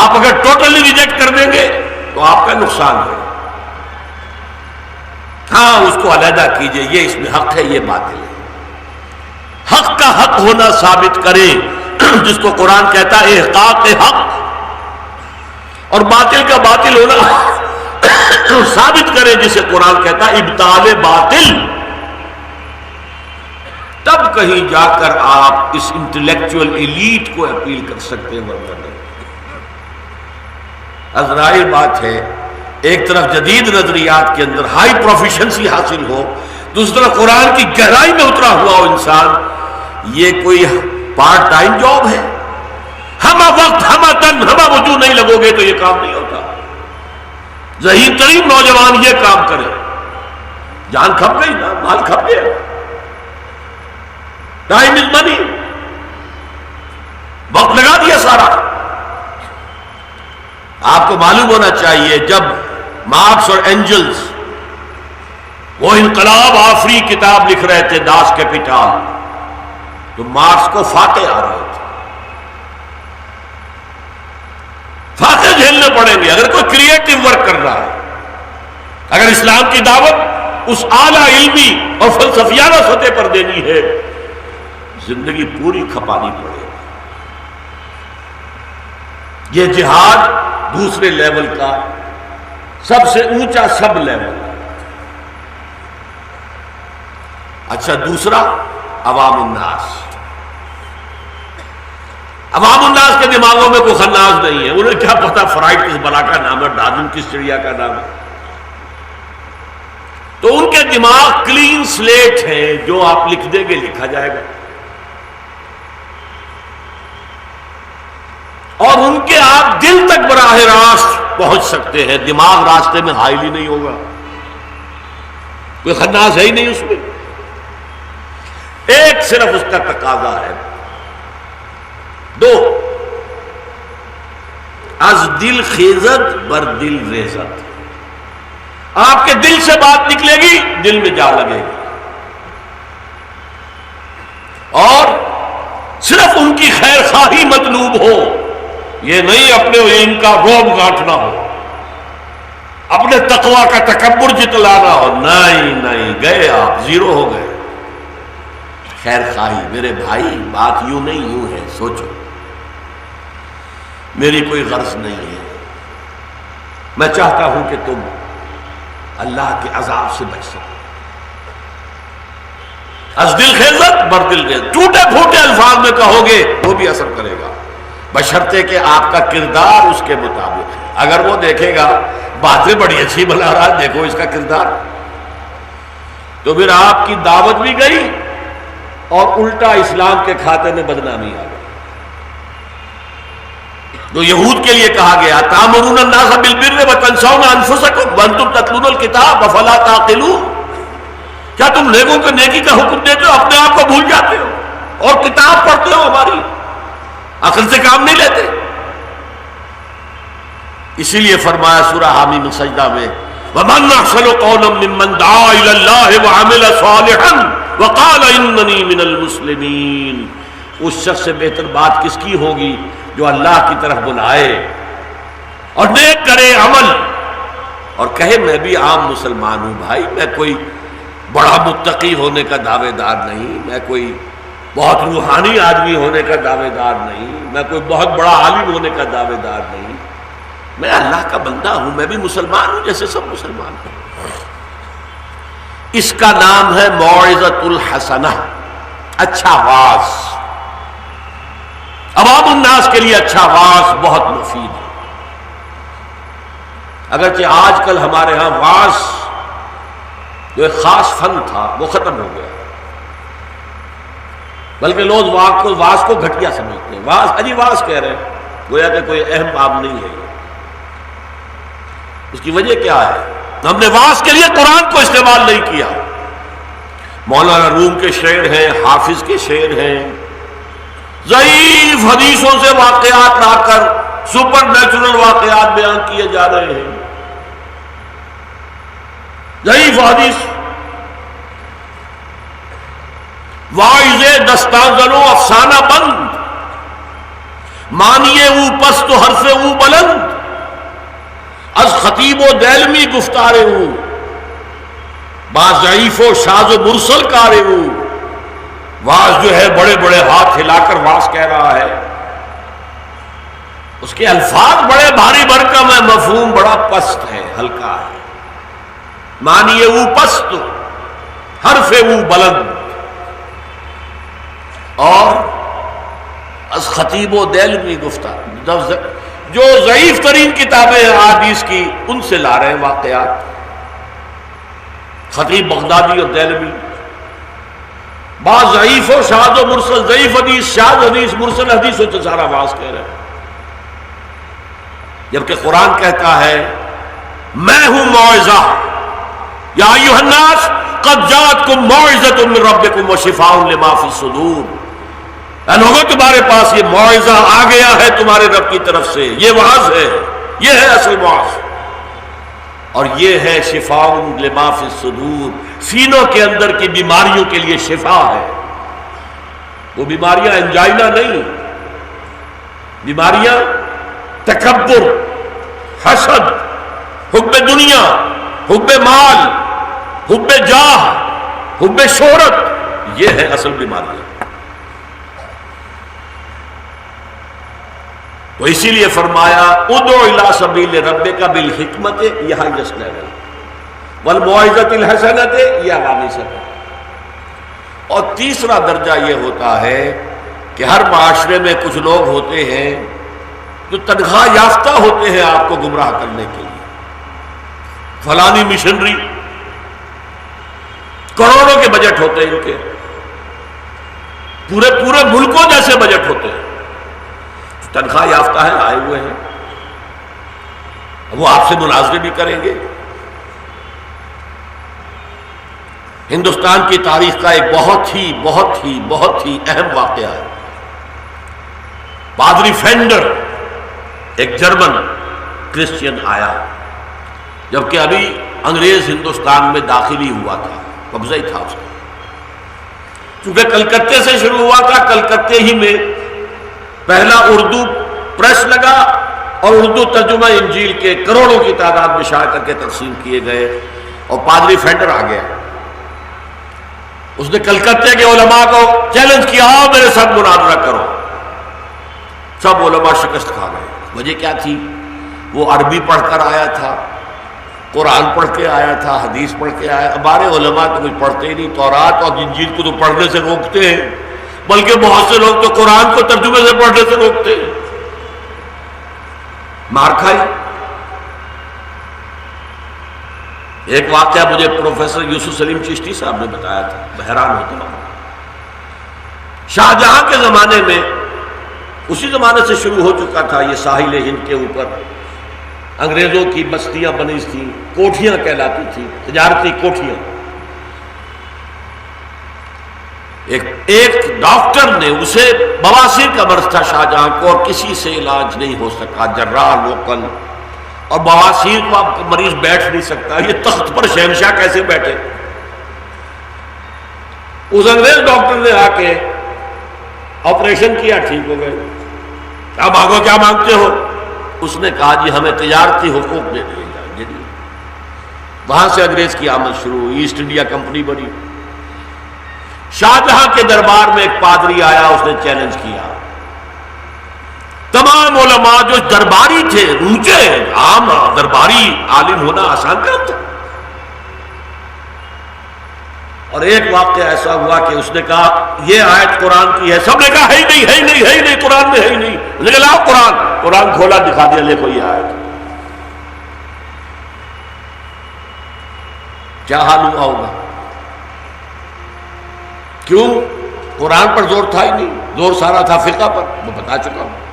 آپ اگر ٹوٹلی ریجیکٹ کر دیں گے تو آپ کا نقصان ہے. ہاں اس کو علیحدہ کیجئے، یہ اس میں حق ہے، یہ باطل ہے. حق کا حق ہونا ثابت کریں جس کو قرآن کہتا ہے احقاق حق، اور باطل کا باطل ہونا ثابت کریں جسے قرآن کہتا ہے ابطال باطل. تب کہیں جا کر آپ اس انٹلیکچوئل ایلیٹ کو اپیل کر سکتے ہیں، ورنہ نہیں. ظاہر بات ہے ایک طرف جدید نظریات کے اندر ہائی پروفیشنسی حاصل ہو، دوسری طرف قرآن کی گہرائی میں اترا ہوا ہو انسان. یہ کوئی پارٹ ٹائم جاب ہے. ہمہ وقت ہمہ تن ہمہ وجوہ نہیں لگو گے تو یہ کام نہیں ہوتا. ذہین ترین نوجوان یہ کام کرے، جان کھپ گئی نا، مال کھپ گیا. ٹائم از منی، وقت لگا دیا سارا. آپ کو معلوم ہونا چاہیے جب مارکس اور اینجلز وہ انقلاب آفری کتاب لکھ رہے تھے، داس کیپیٹال، تو مارکس کو فاتح آ رہے تھے. مسافتے جھیلنے پڑیں گے اگر کوئی کریٹو ورک کر رہا ہے. اگر اسلام کی دعوت اس اعلیٰ علمی اور فلسفیانہ سطح پر دینی ہے زندگی پوری کھپانی پڑے گی. یہ جہاد دوسرے لیول کا سب سے اونچا سب لیول. اچھا دوسرا عوام الناس. عوام الناس کے دماغوں میں کوئی خناس نہیں ہے. انہیں کیا پتا فرائڈ کس بلا کا نام ہے, ڈارون کس چڑیا کا نام ہے. تو ان کے دماغ کلین سلیٹ ہیں, جو آپ لکھ دیں گے لکھا جائے گا. اور ان کے آپ دل تک براہ راست پہنچ سکتے ہیں. دماغ راستے میں حائل ہی نہیں ہوگا, کوئی خناس ہے ہی نہیں اس میں. ایک صرف اس کا تقاضا ہے, دو, از دل خیزت بر دل ریزت. آپ کے دل سے بات نکلے گی دل میں جا لگے گی. اور صرف ان کی خیر خواہی مطلوب ہو, یہ نہیں اپنے ان کا روب گانٹنا ہو, اپنے تقوی کا تکبر جتلانا ہو. نہیں نہیں, گئے آپ, زیرو ہو گئے. خیر خواہی, میرے بھائی بات یوں نہیں یوں ہے, سوچو. میری کوئی غرض نہیں ہے, میں چاہتا ہوں کہ تم اللہ کے عذاب سے بچ سکو. از دل خیزت بر دل خیزت, ٹوٹے پھوٹے الفاظ میں کہو گے وہ بھی اثر کرے گا, بشرطے کہ آپ کا کردار اس کے مطابق. اگر وہ دیکھے گا باتیں بڑی اچھی بنا رہا, دیکھو اس کا کردار, تو پھر آپ کی دعوت بھی گئی اور الٹا اسلام کے کھاتے میں بدنامی آ گئی. تو یہود کے لیے کہا گیا تامرون الناس بالبر وتنسون انفسکم وانتم تتلون الکتاب افلا تعقلون. کیا تم لوگوں کو نیکی کا حکم دیتے ہو, اپنے آپ کو بھول جاتے ہو, اور کتاب پڑھتے ہو ہماری, عقل سے کام نہیں لیتے. اسی لیے فرمایا سورہ حامیم سجدہ میں وَمَنْ أَحْسَنُ قَوْلًا مِّمَّنْ دَعَا إِلَى اللَّهِ وَعَمِلَ صَالِحًا وَقَالَ إِنَّنِي مِنَ الْمُسْلِمِينَ. اس شخص سے بہتر بات کس کی ہوگی جو اللہ کی طرف بلائے اور نیک کرے عمل اور کہے میں بھی عام مسلمان ہوں. بھائی میں کوئی بڑا متقی ہونے کا دعوے دار نہیں, میں کوئی بہت روحانی آدمی ہونے کا دعوے دار نہیں, میں کوئی بہت بڑا عالم ہونے کا دعوے دار نہیں, میں اللہ کا بندہ ہوں, میں بھی مسلمان ہوں جیسے سب مسلمان ہیں. اس کا نام ہے موعظۃ الحسنہ, اچھا واعظ. عوام الناس کے لیے اچھا واعظ بہت مفید ہے. اگرچہ آج کل ہمارے ہاں واعظ جو ایک خاص فن تھا وہ ختم ہو گیا, بلکہ لوگ واعظ کو گھٹیا سمجھتے ہیں. واعظ واعظ کہہ رہے ہیں, گویا کہ کوئی اہم باب نہیں ہے. اس کی وجہ کیا ہے؟ ہم نے واعظ کے لیے قرآن کو استعمال نہیں کیا. مولانا روم کے شعر ہیں, حافظ کے شعر ہیں, ضعیف حدیثوں سے واقعات لا کر سپر نیچرل واقعات بیان کیے جا رہے ہیں. ضعیف حدیث, واعظ دستان و افسانہ بند, مانیے او پست و حرف او بلند, از خطیب و دیلمی گفتارے او, با ضعیف و شاذ و مرسل کارے او. واعظ جو ہے بڑے بڑے ہاتھ ہلا کر واعظ کہہ رہا ہے, اس کے الفاظ بڑے بھاری بھرکم ہے, مفہوم بڑا پست ہے, ہلکا ہے. مانیے او پست حرف او بلند, اور از خطیب و دیلمی گفتار, جو ضعیف ترین کتابیں ہیں احادیث کی ان سے لا رہے ہیں واقعات. خطیب بغدادی اور دیلمی بعض ضعیف و شاذ و مرسل, ضعیف حدیث, شاذ حدیث, مرسل حدیث سے سارا واعظ کہہ رہے ہیں. جبکہ قرآن کہتا ہے میں ہوں موعظہ, یا ایھا الناس قد جاءتکم موعظۃ من ربکم وشفاء لما فی الصدور. اے لوگوں تمہارے پاس یہ موعظہ آ گیا ہے تمہارے رب کی طرف سے, یہ واعظ ہے, یہ ہے اصل واعظ, اور یہ ہے شفاء لما فی الصدور, سینوں کے اندر کی بیماریوں کے لیے شفا ہے. وہ بیماریاں انجائنا نہیں, بیماریاں تکبر, حسد، حب دنیا، حب مال، حب جاہ، حب شہرت، یہ ہے اصل بیماری۔ تو اسی لیے فرمایا ادعو الی سبیل ربک بالحکمت، یہ ہائیسٹ لیول، والموعظۃ الحسنۃ، یہ عوامی سطح۔ اور تیسرا درجہ یہ ہوتا ہے کہ ہر معاشرے میں کچھ لوگ ہوتے ہیں جو تنخواہ یافتہ ہوتے ہیں آپ کو گمراہ کرنے کے لیے۔ فلانی مشنری، کروڑوں کے بجٹ ہوتے ہیں ان کے، پورے ملکوں جیسے بجٹ ہوتے ہیں، تنخواہ یافتہ ہیں، آئے ہوئے ہیں، وہ آپ سے مناظرے بھی کریں گے۔ ہندوستان کی تاریخ کا ایک بہت ہی اہم واقعہ ہے۔ پادری فینڈر، ایک جرمن کرسچین آیا، جبکہ ابھی انگریز ہندوستان میں داخل ہی ہوا تھا، قبضہ ہی تھا اس کا، چونکہ کلکتے سے شروع ہوا تھا۔ کلکتے ہی میں پہلا اردو پریس لگا اور اردو ترجمہ انجیل کے کروڑوں کی تعداد میں شائع کر کے تقسیم کیے گئے، اور پادری فینڈر آ گیا۔ اس نے کلکتے کے علماء کو چیلنج کیا، آؤ میرے ساتھ مناظرہ کرو۔ سب علماء شکست کھا گئے۔ وجہ کیا تھی؟ وہ عربی پڑھ کر آیا تھا، قرآن پڑھ کے آیا تھا، حدیث پڑھ کے آیا۔ ہمارے علماء تو کچھ پڑھتے ہی نہیں، تورات اور انجیل کو تو پڑھنے سے روکتے ہیں، بلکہ بہت سے لوگ تو قرآن کو ترجمے سے پڑھنے سے روکتے ہیں۔ مار کھائی۔ ایک واقعہ مجھے پروفیسر یوسف سلیم چشتی صاحب نے بتایا تھا، میں حیران ہوتا ہوں۔ شاہجہاں کے زمانے میں، اسی زمانے سے شروع ہو چکا تھا یہ ساحل ہند کے اوپر انگریزوں کی بستیاں بنی تھیں، کوٹھیاں کہلاتی تھیں، تجارتی کوٹھیاں۔ ایک ڈاکٹر نے، اسے بواسیر کا مرض تھا شاہجہاں کو، اور کسی سے علاج نہیں ہو سکا، جراح لوکل، اور بواسیر کا مریض بیٹھ نہیں سکتا، یہ تخت پر شہنشاہ کیسے بیٹھے؟ اس انگریز ڈاکٹر نے آ کے آپریشن کیا، ٹھیک ہو گئے۔ اب آگو کیا مانگتے ہو؟ اس نے کہا جی ہمیں تجارتی حقوق دے دیے جائیں۔ وہاں سے انگریز کی آمد شروع ہوئی، ایسٹ انڈیا کمپنی بنی۔ شاہجہاں کے دربار میں ایک پادری آیا، اس نے چیلنج کیا۔ تمام علماء جو درباری تھے، اونچے عام درباری عالم ہونا آسان کام تھا۔ اور ایک واقعہ ایسا ہوا کہ اس نے کہا یہ آیت قرآن کی ہے، سب نے کہا ہے ہی نہیں، ہے ہی نہیں، ہے ہی نہیں، قرآن میں ہے ہی نہیں۔ اس نے کہا لاؤ قرآن کھولا، دکھا دیا، دیکھو یہ آیت۔ کیا حال ہوا ہوگا؟ کیوں؟ قرآن پر زور تھا ہی نہیں، زور سارا تھا فقہ پر، میں بتا چکا ہوں۔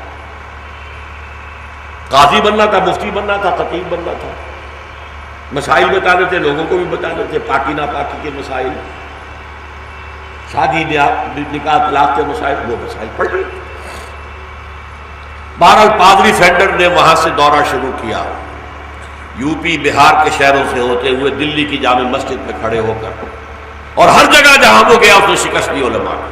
قاضی بننا تھا، مفتی بننا تھا، خطیب بننا تھا، مسائل بتانے تھے، لوگوں کو بھی بتانے تھے، پاکی ناپاکی کے مسائل، شادی نکاح طلاق کے مسائل، وہ مسائل پڑھ لیے۔ بہرحال پادری فینڈر نے وہاں سے دورہ شروع کیا، یو پی بہار کے شہروں سے ہوتے ہوئے دلی کی جامع مسجد میں کھڑے ہو کر، اور ہر جگہ جہاں وہ گیا اس نے شکست دی علماء کو۔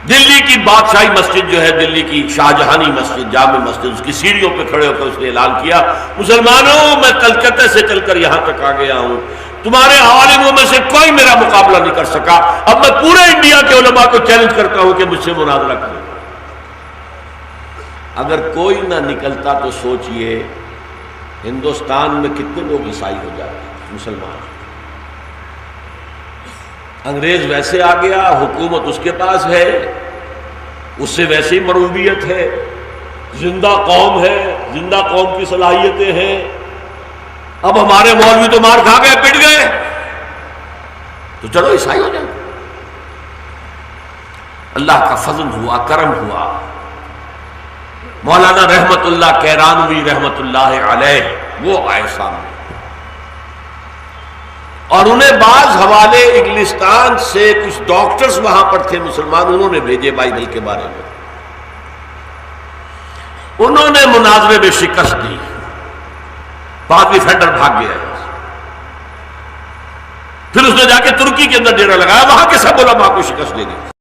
دلی کی بادشاہی مسجد جو ہے، دلی کی شاہجہانی مسجد، جامع مسجد، اس کی سیڑھیوں پہ کھڑے ہو کر اس نے اعلان کیا، مسلمانوں میں کلکتے سے چل کر یہاں تک آ گیا ہوں، تمہارے عالموں میں سے کوئی میرا مقابلہ نہیں کر سکا، اب میں پورے انڈیا کے علماء کو چیلنج کرتا ہوں کہ مجھ سے مناظرہ کریں۔ اگر کوئی نہ نکلتا تو سوچئے ہندوستان میں کتنے لوگ عیسائی ہو جاتے، مسلمان۔ انگریز ویسے آ گیا، حکومت اس کے پاس ہے، اس سے ویسے ہی مرعوبیت ہے، زندہ قوم ہے، زندہ قوم کی صلاحیتیں ہیں۔ اب ہمارے مولوی تو مار کھا گئے، پٹ گئے، تو چلو عیسائی ہو جائیں۔ اللہ کا فضل ہوا، کرم ہوا، مولانا رحمت اللہ کیرانوی رحمت اللہ علیہ وہ آئے سامنے، اور انہیں بعض حوالے انگلستان سے کچھ ڈاکٹرز وہاں پر تھے مسلمان، انہوں نے بھیجے بائبل کے بارے میں۔ انہوں نے مناظرے میں شکست دی، پادری فینڈر بھاگ گیا، پھر اس نے جا کے ترکی کے اندر ڈیرا لگایا، وہاں کے سب علماء کو شکست دے دی۔